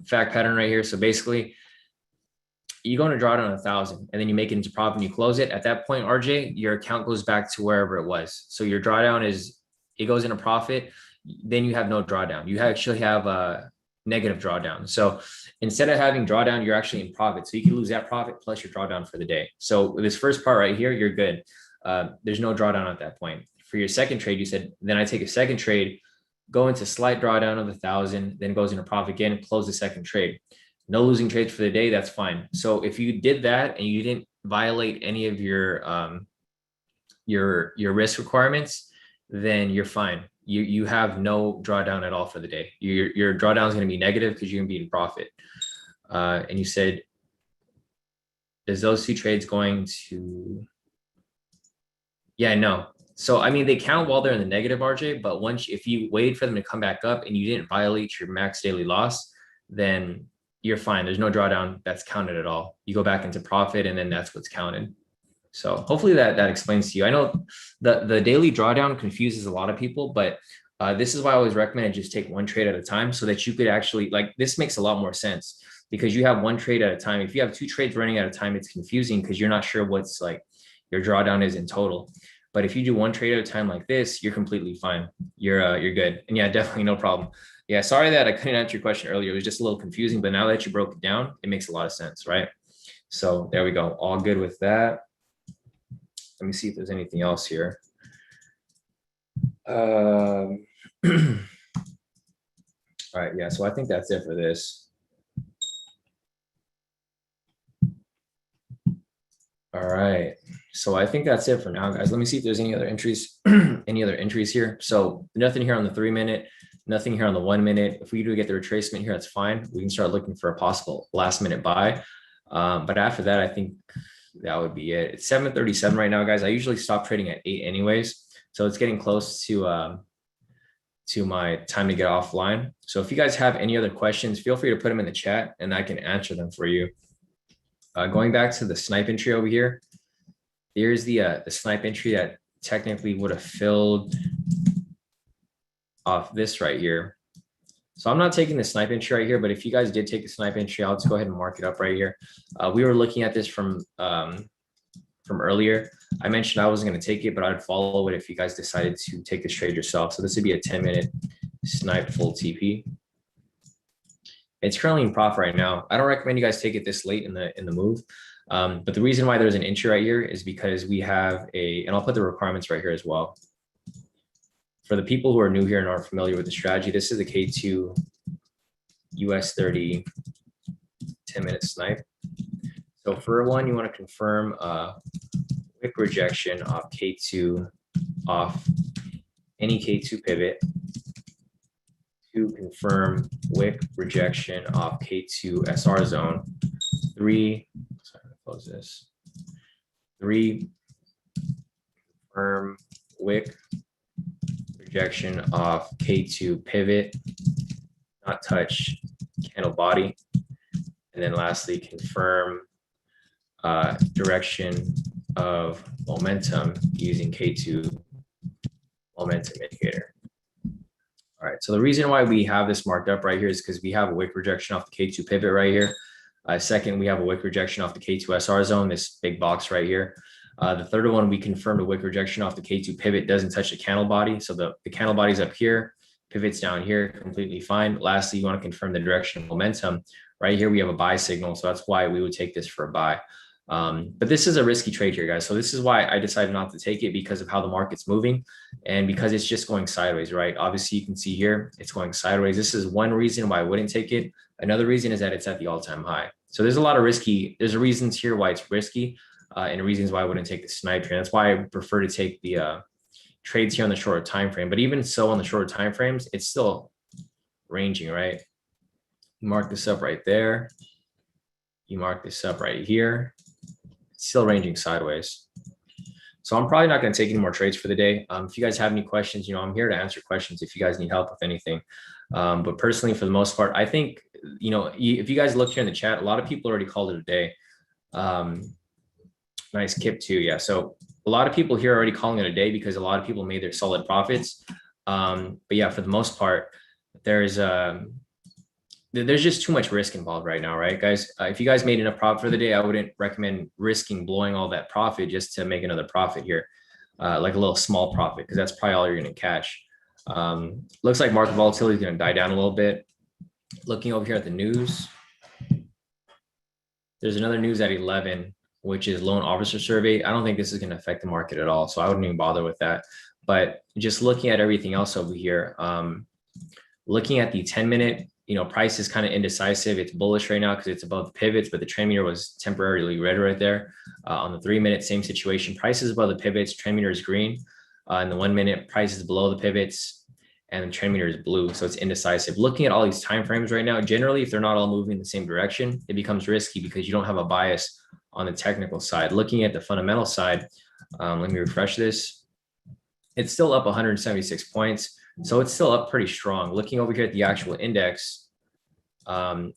pattern right here. So basically, you go into drawdown 1,000 and then you make it into profit and you close it. At that point, RJ, your account goes back to wherever it was. So your drawdown it goes into profit. Then you have no drawdown. You actually have a negative drawdown. So instead of having drawdown, you're actually in profit. So you can lose that profit plus your drawdown for the day. So this first part right here, you're good. There's no drawdown at that point. For your second trade, you said, then I take a second trade, go into slight drawdown of 1,000, then goes into profit again, close the second trade. No losing trades for the day, that's fine. So if you did that and you didn't violate any of your risk requirements, then you're fine. You have no drawdown at all for the day. Your drawdown is going to be negative because you're going to be in profit. And you said, is those two trades going to? Yeah, no. So I mean, they count while they're in the negative, RJ. But if you wait for them to come back up and you didn't violate your max daily loss, then you're fine. There's no drawdown that's counted at all. You go back into profit, and then that's what's counted. So hopefully that explains to you. I know the daily drawdown confuses a lot of people, but this is why I always recommend just take one trade at a time so that you could actually, like, this makes a lot more sense because you have one trade at a time. If you have two trades running at a time, it's confusing because you're not sure what's like your drawdown is in total. But if you do one trade at a time like this, you're completely fine. You're good. And yeah, definitely no problem. Yeah, sorry that I couldn't answer your question earlier. It was just a little confusing, but now that you broke it down, it makes a lot of sense, right? So there we go. All good with that. Let me see if there's anything else here. All right, yeah, so I think that's it for this. All right, so I think that's it for now, guys. Let me see if there's any other entries, here. So nothing here on the 3 minute, nothing here on the 1 minute. If we do get the retracement here, that's fine. We can start looking for a possible last minute buy. But after that, I think that would be it. It's 7:37 right now, guys. I usually stop trading at 8 anyways. So it's getting close to my time to get offline. So if you guys have any other questions, feel free to put them in the chat and I can answer them for you. Going back to the snipe entry over here, here's the snipe entry that technically would have filled off this right here. So I'm not taking the snipe entry right here, but if you guys did take the snipe entry, I'll just go ahead and mark it up right here. We were looking at this from earlier. I mentioned I wasn't going to take it, but I'd follow it if you guys decided to take this trade yourself. So this would be a 10-minute snipe full TP. It's currently in profit right now. I don't recommend you guys take it this late in the move. But the reason why there's an entry right here is because we have and I'll put the requirements right here as well. For the people who are new here and aren't familiar with the strategy, this is the K2 US 30 10-minute snipe. So for one, you want to confirm wick rejection off K2 off any K2 pivot. To confirm wick rejection off K2 SR zone. 3, sorry, I'm gonna close this. 3, confirm wick rejection off K2 pivot, not touch candle body. And then lastly, confirm direction of momentum using K2 momentum indicator. All right, so the reason why we have this marked up right here is because we have a wick rejection off the K2 pivot right here. Second, we have a wick rejection off the K2 SR zone, this big box right here. The third one, we confirmed a wick rejection off the K2 pivot doesn't touch the candle body. So the candle body's up here, pivot's down here, completely fine. Lastly, you want to confirm the direction of momentum. Right here, we have a buy signal. So that's why we would take this for a buy. But this is a risky trade here, guys. So this is why I decided not to take it, because of how the market's moving and because it's just going sideways, right? Obviously, you can see here, it's going sideways. This is one reason why I wouldn't take it. Another reason is that it's at the all-time high. So there's a lot of there's reasons here why it's risky and reasons why I wouldn't take the snipe trade. That's why I prefer to take the trades here on the shorter time frame. But even so, on the shorter time frames, it's still ranging, right? Mark this up right there. you mark this up right here. It's still ranging sideways. So I'm probably not going to take any more trades for the day. If you guys have any questions, I'm here to answer questions if you guys need help with anything. But personally, for the most part, I think, if you guys look here in the chat, a lot of people already called it a day. Nice Kip too. Yeah. So a lot of people here are already calling it a day because a lot of people made their solid profits. But yeah, for the most part, there's just too much risk involved right now, right, guys? If you guys made enough profit for the day, I wouldn't recommend risking blowing all that profit just to make another profit here, like a little small profit, because that's probably all you're going to catch. Looks like market volatility is going to die down a little bit. Looking over here at the news, there's another news at 11, which is loan officer survey. I don't think this is going to affect the market at all, so I wouldn't even bother with that. But just looking at everything else over here, looking at the 10-minute, price is kind of indecisive. It's bullish right now because it's above the pivots, but the trend meter was temporarily red right there. On the 3-minute, same situation. Price is above the pivots, trend meter is green. In the 1-minute, price is below the pivots, and the trend meter is blue, so it's indecisive. Looking at all these time frames right now, generally, if they're not all moving in the same direction, it becomes risky because you don't have a bias on the technical side. Looking at the fundamental side, let me refresh this. It's still up 176 points. So it's still up pretty strong. Looking over here at the actual index,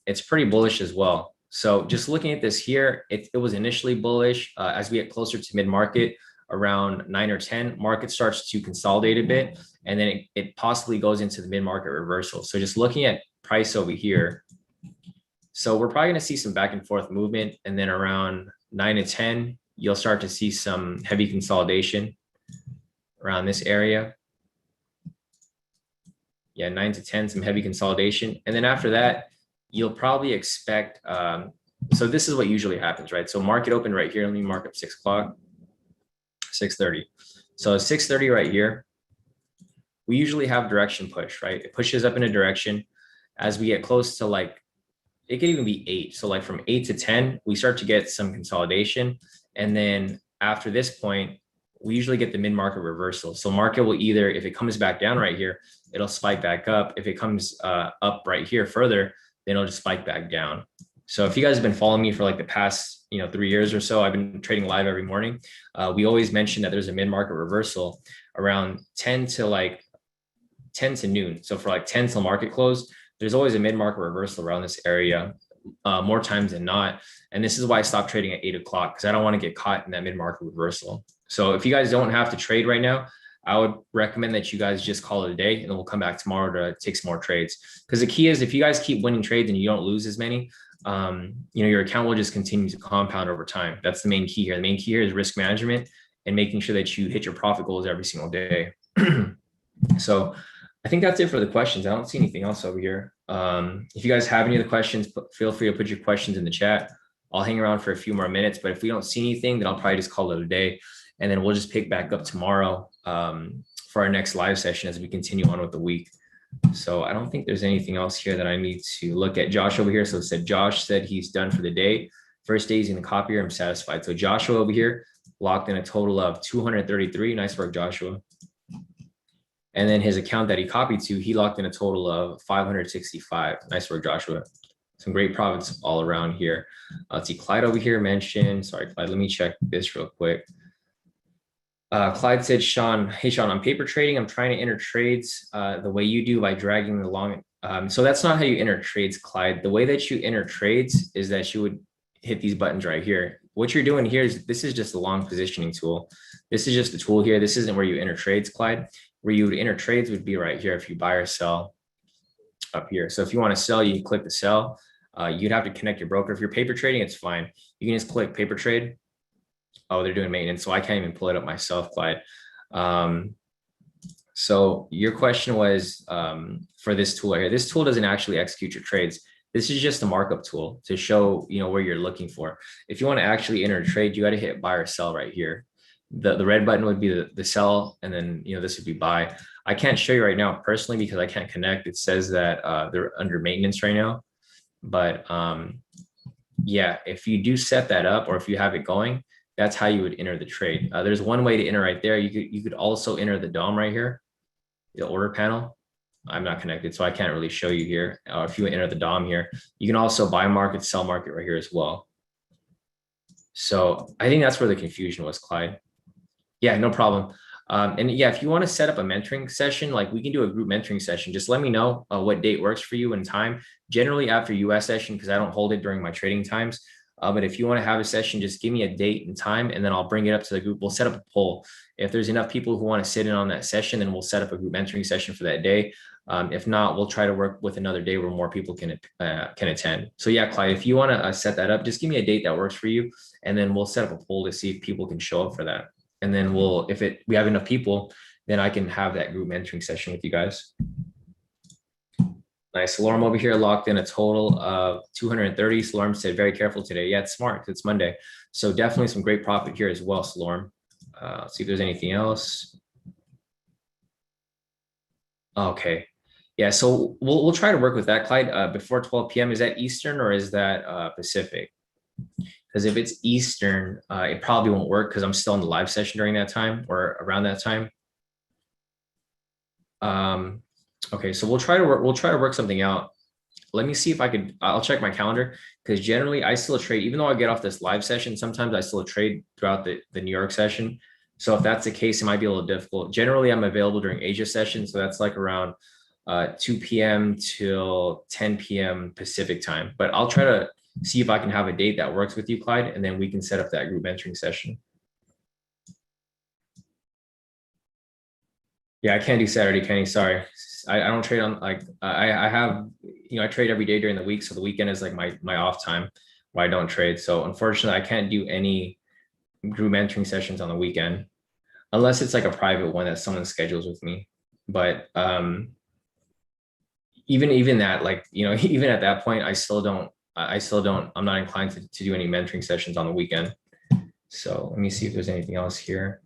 it's pretty bullish as well. So just looking at this here, it was initially bullish. As we get closer to mid-market, around 9 or 10, market starts to consolidate a bit, and then it possibly goes into the mid-market reversal. So just looking at price over here, so we're probably going to see some back and forth movement, and then around 9 to 10, you'll start to see some heavy consolidation around this area. Yeah, 9 to 10, some heavy consolidation. And then after that, you'll probably expect, so this is what usually happens, right? So market opened right here. Let me mark up 6 o'clock, 6:30. So 6:30 right here, we usually have direction push, right? It pushes up in a direction. As we get close to it could even be 8. So like from 8 to 10, we start to get some consolidation. And then after this point, we usually get the mid-market reversal. So market will either, if it comes back down right here, it'll spike back up. If it comes up right here further, then it'll just spike back down. So if you guys have been following me for like the past, 3 years or so, I've been trading live every morning. We always mention that there's a mid-market reversal around 10 to noon. So for like 10 till market close, there's always a mid-market reversal around this area, more times than not. And this is why I stopped trading at 8 o'clock, because I don't want to get caught in that mid-market reversal. So if you guys don't have to trade right now, I would recommend that you guys just call it a day, and then we'll come back tomorrow to take some more trades. Because the key is, if you guys keep winning trades and you don't lose as many, your account will just continue to compound over time. That's the main key here. The main key here is risk management and making sure that you hit your profit goals every single day. So I think that's it for the questions. I don't see anything else over here. If you guys have any other questions, feel free to put your questions in the chat. I'll hang around for a few more minutes, but if we don't see anything, then I'll probably just call it a day. And then we'll just pick back up tomorrow for our next live session as we continue on with the week. So I don't think there's anything else here that I need to look at. Josh over here. So Josh said he's done for the day. First day he's in the copier. I'm satisfied. So Joshua over here locked in a total of 233. Nice work, Joshua. And then his account that he copied to, he locked in a total of 565. Nice work, Joshua. Some great profits all around here. Let's see, Clyde over here mentioned, sorry, Clyde, let me check this real quick. Clyde said, Shawn, hey, Shawn, on paper trading, I'm trying to enter trades the way you do by dragging along. So that's not how you enter trades, Clyde. The way that you enter trades is that you would hit these buttons right here. What you're doing here is, this is just a long positioning tool. This is just a tool here. This isn't where you enter trades, Clyde. Where you would enter trades would be right here if you buy or sell up here. So if you want to sell, you click the sell. You'd have to connect your broker. If you're paper trading, it's fine. You can just click paper trade. Oh, they're doing maintenance, so I can't even pull it up myself, Clyde. So your question was for this tool right here. This tool doesn't actually execute your trades. This is just a markup tool to show where you're looking for. If you want to actually enter a trade, you got to hit buy or sell right here. The red button would be the sell, and then this would be buy. I can't show you right now personally because I can't connect. It says that they're under maintenance right now. But yeah, if you do set that up, or if you have it going, that's how you would enter the trade. There's one way to enter right there. You could also enter the DOM right here, the order panel. I'm not connected, so I can't really show you here. If you enter the DOM here, you can also buy market, sell market right here as well. So I think that's where the confusion was, Clyde. Yeah, no problem. And yeah, if you want to set up a mentoring session, like we can do a group mentoring session, just let me know what date works for you and time, generally after US session, because I don't hold it during my trading times. But if you want to have a session, just give me a date and time, and then I'll bring it up to the group. We'll set up a poll. If there's enough people who want to sit in on that session, then we'll set up a group mentoring session for that day. If not, we'll try to work with another day where more people can attend. So yeah, Clyde, if you want to set that up, just give me a date that works for you, and then we'll set up a poll to see if people can show up for that. And then we have enough people, then I can have that group mentoring session with you guys. Nice. Lorm over here locked in a total of 230. Lorm said, very careful today. Yeah, it's smart. It's Monday. So definitely some great profit here as well, Lorm. Let's see if there's anything else. Okay. Yeah, so we'll try to work with that, Clyde, before 12 p.m. Is that Eastern or is that Pacific? Because if it's Eastern, it probably won't work because I'm still in the live session during that time or around that time. Okay, so we'll try to work something out. Let me see if I'll check my calendar, because generally I still trade, even though I get off this live session, sometimes I still trade throughout the New York session. So if that's the case, it might be a little difficult. Generally, I'm available during Asia session. So that's like around 2 p.m. till 10 p.m. Pacific time. But I'll try to see if I can have a date that works with you, Clyde, and then we can set up that group mentoring session. Yeah, I can't do Saturday, Kenny. Sorry. I don't trade on like I have, I trade every day during the week. So the weekend is like my off time where I don't trade. So unfortunately, I can't do any group mentoring sessions on the weekend unless it's like a private one that someone schedules with me. But even that, like, even at that point, I'm not inclined to do any mentoring sessions on the weekend. So let me see if there's anything else here.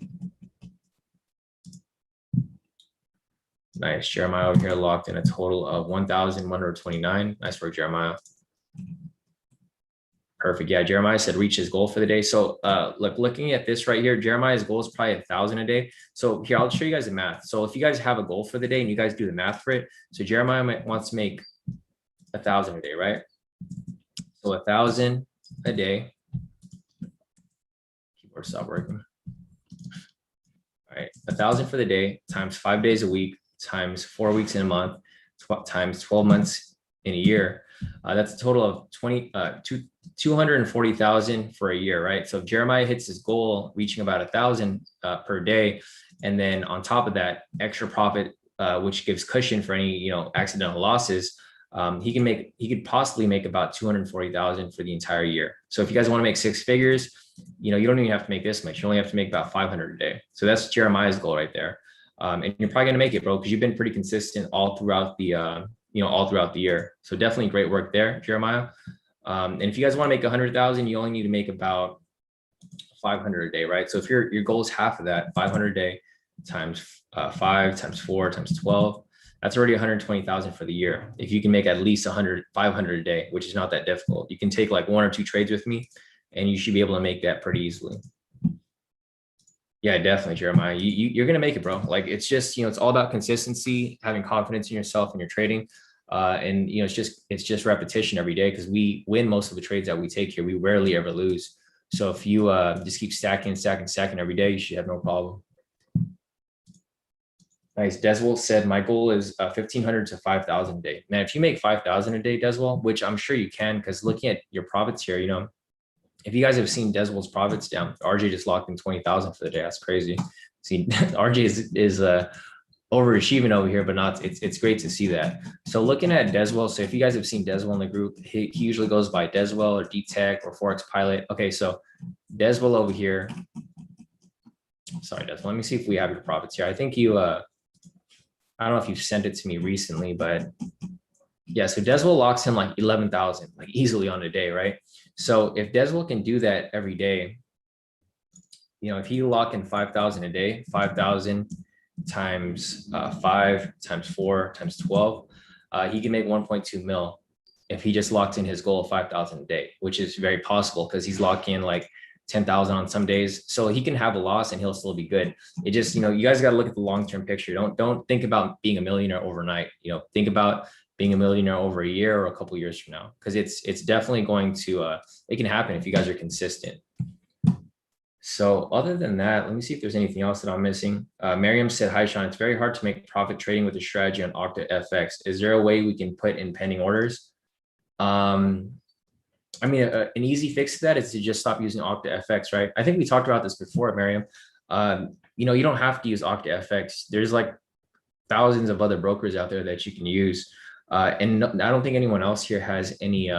Nice. Jeremiah over here locked in a total of 1,129. Nice work, Jeremiah. Perfect. Yeah, Jeremiah said reach his goal for the day. So looking at this right here, Jeremiah's goal is probably 1,000 a day. So here, I'll show you guys the math. So if you guys have a goal for the day and you guys do the math for it, so Jeremiah wants to make 1,000 a day, right? So 1,000 a day. Keyboard stop working. All right, 1,000 for the day times 5 days a week times 4 weeks in a month times 12 months in a year. That's a total of 240,000 for a year, right? So if Jeremiah hits his goal, reaching about 1,000 per day, and then on top of that, extra profit, which gives cushion for any accidental losses, he could possibly make about 240,000 for the entire year. So if you guys want to make six figures, you don't even have to make this much. You only have to make about 500 a day. So that's Jeremiah's goal right there. And you're probably going to make it, bro, because you've been pretty consistent all throughout the year. So definitely great work there, Jeremiah. And if you guys want to make 100,000, you only need to make about 500 a day, right? So if your goal is half of that, 500 a day times 5 times 4 times 12, that's already 120,000 for the year. If you can make at least 500 a day, which is not that difficult, you can take like 1 or 2 trades with me and you should be able to make that pretty easily. Yeah, definitely, Jeremiah. You're going to make it, bro. Like, it's just, it's all about consistency, having confidence in yourself and your trading. And, it's just repetition every day, because we win most of the trades that we take here. We rarely ever lose. So if you just keep stacking every day, you should have no problem. Nice. Deswell said, my goal is 1,500 to 5,000 a day. Man, if you make 5,000 a day, Deswell, which I'm sure you can, because looking at your profits here, if you guys have seen Deswell's profits down, RJ just locked in 20,000 for the day. That's crazy. See, RJ is overachieving over here, but not. It's great to see that. So looking at Deswell, so if you guys have seen Deswell in the group, he usually goes by Deswell or D-Tech or Forex Pilot. Okay, so Deswell over here. Sorry, Deswell. Let me see if we have your profits here. I think you. I don't know if you've sent it to me recently, but yeah. So Deswell locks in like 11,000, like easily on a day, right? So if Deswell can do that every day, if he lock in 5,000 a day, 5,000 times 5 times 4 times 12, he can make 1.2 mil if he just locked in his goal of 5,000 a day, which is very possible because he's locking in like 10,000 on some days. So he can have a loss and he'll still be good. It just, you guys got to look at the long-term picture. Don't think about being a millionaire overnight. Think about being a millionaire over a year or a couple years from now, because it's definitely going to, it can happen if you guys are consistent. So other than that, let me see if there's anything else that I'm missing. Miriam said, hi, Shawn, it's very hard to make profit trading with a strategy on Octa FX. Is there a way we can put in pending orders? I mean, an easy fix to that is to just stop using Octa FX, right? I think we talked about this before, Miriam. You don't have to use Octa FX. There's like thousands of other brokers out there that you can use. And I don't think anyone else here has any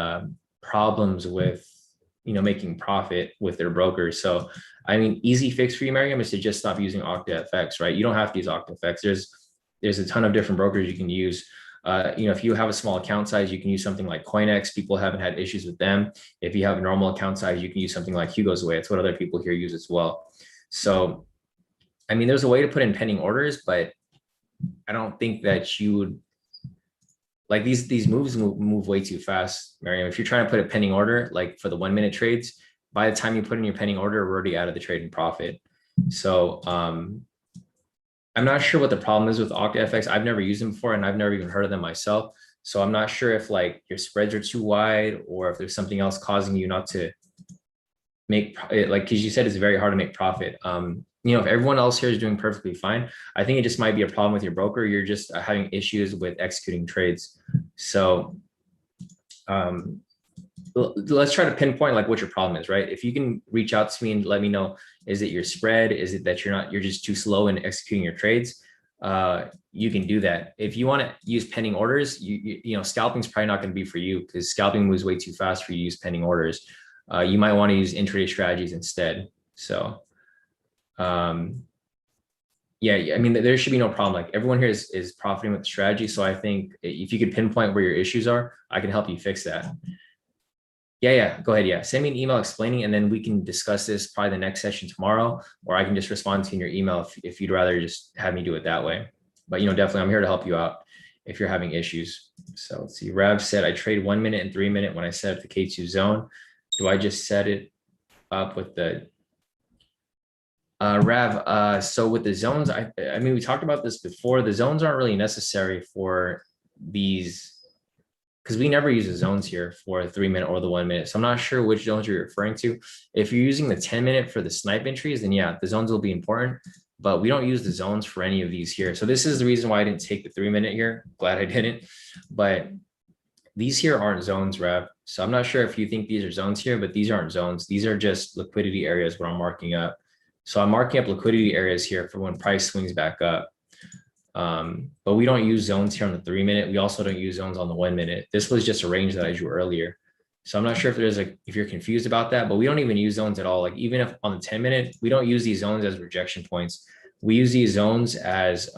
problems with, making profit with their brokers. So, I mean, easy fix for you, Miriam, is to just stop using Octa FX, right? You don't have to use Octa FX. There's a ton of different brokers you can use. If you have a small account size, you can use something like CoinEx. People haven't had issues with them. If you have a normal account size, you can use something like Hugo's Way. It's what other people here use as well. So, I mean, there's a way to put in pending orders, but I don't think that you would, like, these moves move way too fast, Miriam. If you're trying to put a pending order, like for the 1 minute trades, by the time you put in your pending order, we're already out of the trade and profit. So, I'm not sure what the problem is with Octa FX. I've never used them before, and I've never even heard of them myself. So I'm not sure if like your spreads are too wide, or if there's something else causing you not to make it, like, because you said it's very hard to make profit. If everyone else here is doing perfectly fine, I think it just might be a problem with your broker. You're just having issues with executing trades. So let's try to pinpoint like what your problem is, right? If you can reach out to me and let me know, is it your spread? Is it that you're just too slow in executing your trades? You can do that. If you want to use pending orders, scalping is probably not going to be for you, because scalping moves way too fast for you to use pending orders. You might want to use intraday strategies instead. So, yeah, I mean, there should be no problem. Like, everyone here is profiting with the strategy. So I think if you could pinpoint where your issues are, I can help you fix that. Yeah, go ahead. Yeah, send me an email explaining, and then we can discuss this probably the next session tomorrow, or I can just respond to you in your email if you'd rather just have me do it that way. But definitely I'm here to help you out if you're having issues. So let's see. Rav said, I trade 1 minute and 3 minute when I set up the K2 zone. Do I just set it up with the Rav? So with the zones, I mean, we talked about this before. The zones aren't really necessary for these, because we never use the zones here for the 3 minute or the 1 minute. So I'm not sure which zones you're referring to. If you're using the 10 minute for the snipe entries, then yeah, the zones will be important, but we don't use the zones for any of these here. So this is the reason why I didn't take the 3 minute here. Glad I didn't, but these here aren't zones, Rav. So I'm not sure if you think these are zones here, but these aren't zones. These are just liquidity areas where I'm marking up. So I'm marking up liquidity areas here for when price swings back up. But we don't use zones here on the 3 minute. We also don't use zones on the 1 minute. This was just a range that I drew earlier. So I'm not sure if you're confused about that, but we don't even use zones at all. Like, even if on the 10 minute, we don't use these zones as rejection points. We use these zones as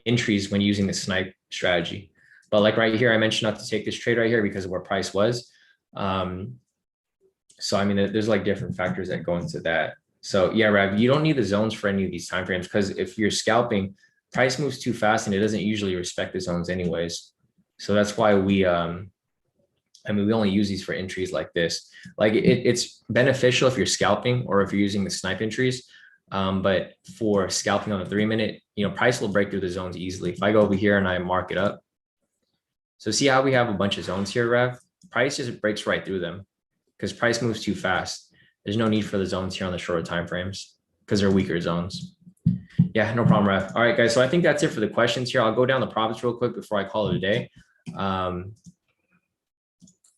entries when using the snipe strategy. But like right here, I mentioned not to take this trade right here because of where price was. So I mean, there's like different factors that go into that. So yeah, Rav, you don't need the zones for any of these timeframes, because if you're scalping, price moves too fast and it doesn't usually respect the zones anyways. So that's why we only use these for entries like this. Like, it's beneficial if you're scalping or if you're using the snipe entries. But for scalping on the 3 minute, price will break through the zones easily. If I go over here and I mark it up, so see how we have a bunch of zones here, Rev? Price just breaks right through them because price moves too fast. There's no need for the zones here on the shorter time frames because they're weaker zones. Yeah, no problem, Rev. All right, guys. So I think that's it for the questions here. I'll go down the profits real quick before I call it a day. But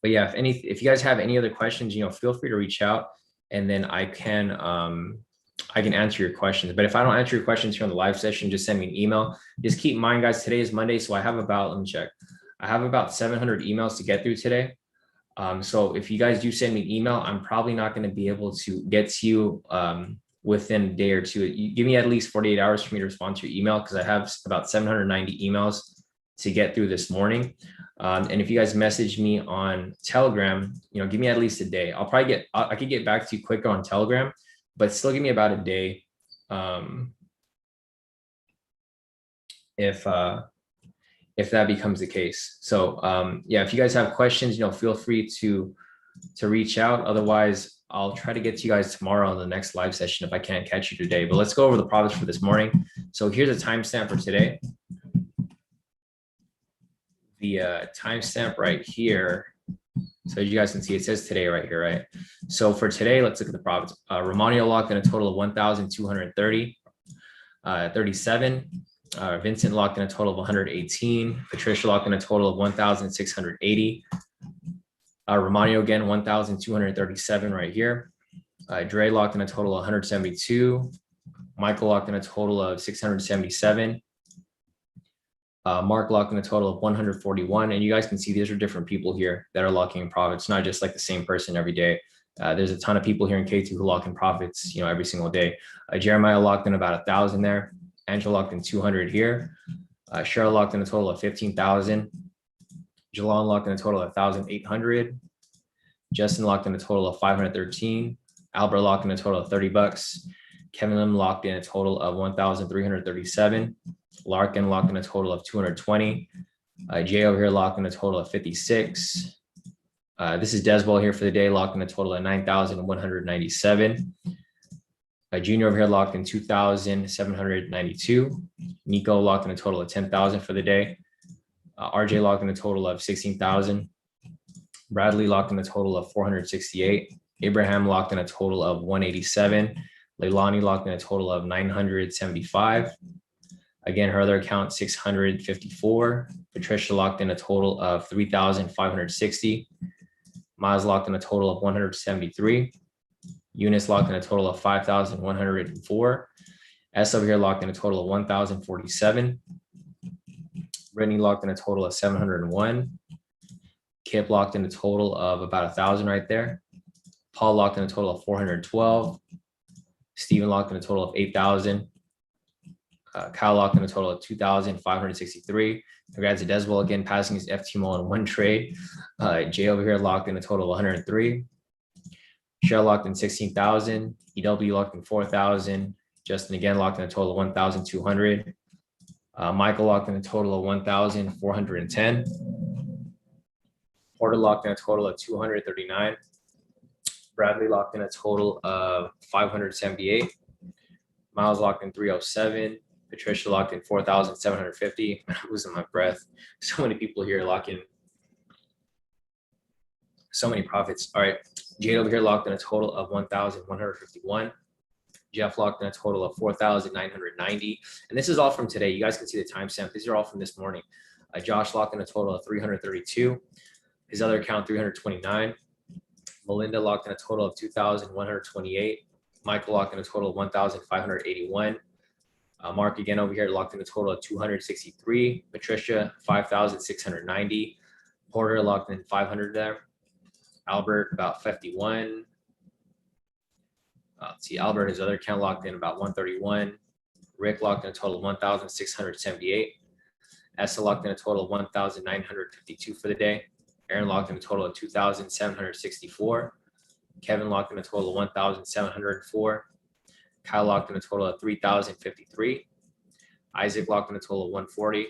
yeah, if you guys have any other questions, feel free to reach out, and then I can answer your questions. But if I don't answer your questions here on the live session, just send me an email. Just keep in mind, guys, today is Monday, so I have about, let me check. I have about 700 emails to get through today. So if you guys do send me an email, I'm probably not going to be able to get to you within a day or two. You give me at least 48 hours for me to respond to your email, because I have about 790 emails to get through this morning. And if you guys message me on Telegram, give me at least a day. I could get back to you quicker on Telegram, but still give me about a day. If that becomes the case. So yeah, if you guys have questions, feel free to reach out. Otherwise, I'll try to get to you guys tomorrow on the next live session if I can't catch you today. But let's go over the profits for this morning. So here's a timestamp for today. The timestamp right here. So as you guys can see, it says today right here, right? So for today, let's look at the profits. Romanio locked in a total of 1,230, 37. Vincent locked in a total of 118. Patricia locked in a total of 1,680. Romanio again, 1,237 right here. Dre locked in a total of 172. Michael locked in a total of 677. Mark locked in a total of 141. And you guys can see these are different people here that are locking in profits, not just like the same person every day. There's a ton of people here in K2 who lock in profits, every single day. Jeremiah locked in about 1,000 there. Angela locked in 200 here. Cheryl locked in a total of 15,000. Jalon locked in a total of 1,800. Justin locked in a total of 513. Albert locked in a total of $30. Kevin Lim locked in a total of 1,337. Larkin locked in a total of 220. Jay over here locked in a total of 56. This is Desbol here for the day, locked in a total of 9,197. Junior over here locked in 2,792. Nico locked in a total of 10,000 for the day. RJ locked in a total of 16,000. Bradley locked in a total of 468. Abraham locked in a total of 187. Leilani locked in a total of 975. Again, her other account, 654. Patricia locked in a total of 3,560. Miles locked in a total of 173. Eunice locked in a total of 5,104. S over here locked in a total of 1,047. Brittany locked in a total of 701. Kip locked in a total of about 1,000 right there. Paul locked in a total of 412. Stephen locked in a total of 8,000. Kyle locked in a total of 2,563. Congrats to Deswell again, passing his FTMO in one trade. Jay over here locked in a total of 103. Cheryl locked in 16,000. EW locked in 4,000. Justin again locked in a total of 1,200. Michael locked in a total of 1,410. Porter locked in a total of 239. Bradley locked in a total of 578. Miles locked in 307. Patricia locked in 4,750. I'm losing my breath. So many people here locking. So many profits. All right. Jade over here locked in a total of 1,151. Jeff locked in a total of 4,990. And this is all from today. You guys can see the timestamp. These are all from this morning. Josh locked in a total of 332. His other account, 329. Melinda locked in a total of 2,128. Michael locked in a total of 1,581. Mark again over here locked in a total of 263. Patricia, 5,690. Porter locked in 500 there. Albert, about 51. Let's see, Albert, his other account locked in about 131. Rick locked in a total of 1,678. Essa locked in a total of 1,952 for the day. Aaron locked in a total of 2,764. Kevin locked in a total of 1,704. Kyle locked in a total of 3,053. Isaac locked in a total of 140.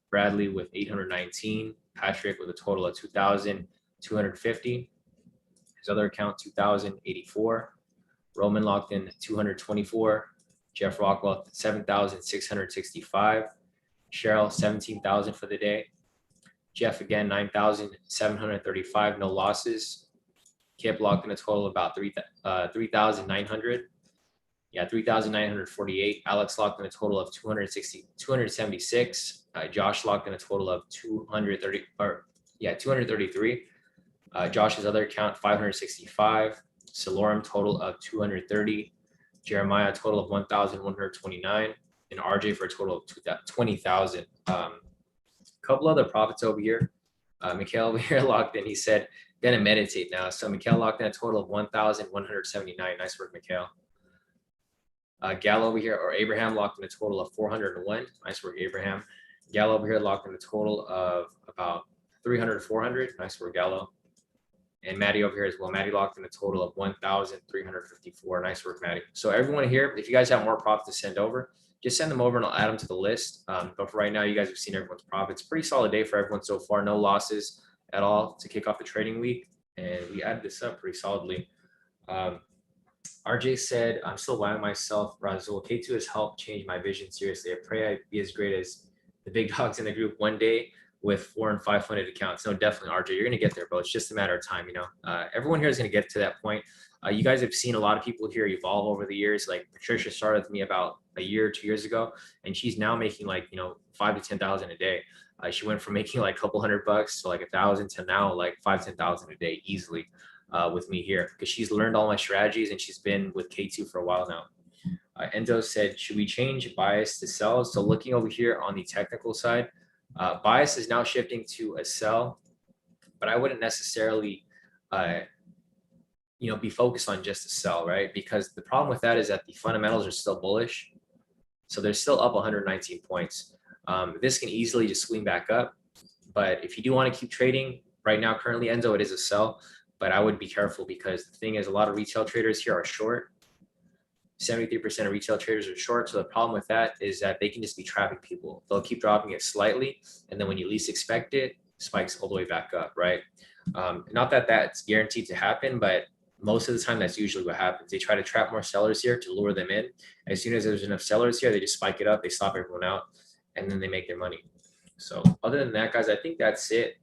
Bradley with 819. Patrick with a total of 2,250. His other account, 2,084. Roman locked in 224. Jeff Rockwell, 7,665. Cheryl, 17,000 for the day. Jeff again, 9,735, no losses. Kip locked in a total of about 3,900. Yeah, 3,948. Alex locked in a total of 276. Josh locked in a total of 233. Josh's other account, 565. Salorum total of 230. Jeremiah total of 1,129. And RJ for a total of 20,000. Couple other profits over here. Mikhail over here locked in. He said, gonna meditate now. So Mikhail locked in a total of 1,179. Nice work, Mikhail. Gal over here, or Abraham, locked in a total of 401. Nice work, Abraham. Gallo over here locked in a total of about 300 to 400. Nice work, Gallo. And Maddie over here as well. Maddie locked in a total of 1,354. Nice work, Maddie. So everyone here, if you guys have more profits to send over, just send them over and I'll add them to the list. But for right now, you guys have seen everyone's profits. Pretty solid day for everyone so far. No losses at all to kick off the trading week. And we added this up pretty solidly. RJ said, I'm still wowing myself. Razul, K2 has helped change my vision seriously. I pray I be as great as the big dogs in the group one day with 4 and 5 funded accounts. No, definitely, RJ, you're going to get there, bro. It's just a matter of time. Everyone here is going to get to that point. You guys have seen a lot of people here evolve over the years. Like Patricia started with me about a year, 2 years ago, and she's now making like, 5 to 10,000 a day. She went from making like a couple $100 to like 1,000 to now like 5, 10,000 a day easily. With me here because she's learned all my strategies and she's been with K2 for a while now. Enzo said, should we change bias to sell? So looking over here on the technical side, bias is now shifting to a sell, but I wouldn't necessarily, be focused on just a sell, right? Because the problem with that is that the fundamentals are still bullish. So they're still up 119 points. This can easily just swing back up. But if you do want to keep trading right now, currently, Enzo, it is a sell. But I would be careful because the thing is, a lot of retail traders here are short. 73% of retail traders are short. So the problem with that is that they can just be trapping people. They'll keep dropping it slightly. And then when you least expect it, spikes all the way back up, right? Not that that's guaranteed to happen, but most of the time, that's usually what happens. They try to trap more sellers here to lure them in. As soon as there's enough sellers here, they just spike it up. They stop everyone out, and then they make their money. So other than that, guys, I think that's it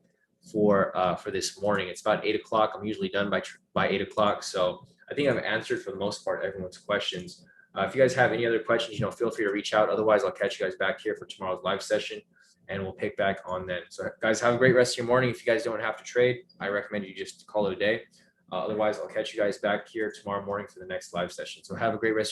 for this morning. It's about 8 o'clock. I'm usually done by 8 o'clock. So I think I've answered for the most part everyone's questions. If you guys have any other questions, feel free to reach out. Otherwise, I'll catch you guys back here for tomorrow's live session and we'll pick back on then. So guys, have a great rest of your morning. If you guys don't have to trade, I recommend you just call it a day. Otherwise, I'll catch you guys back here tomorrow morning for the next live session. So have a great rest.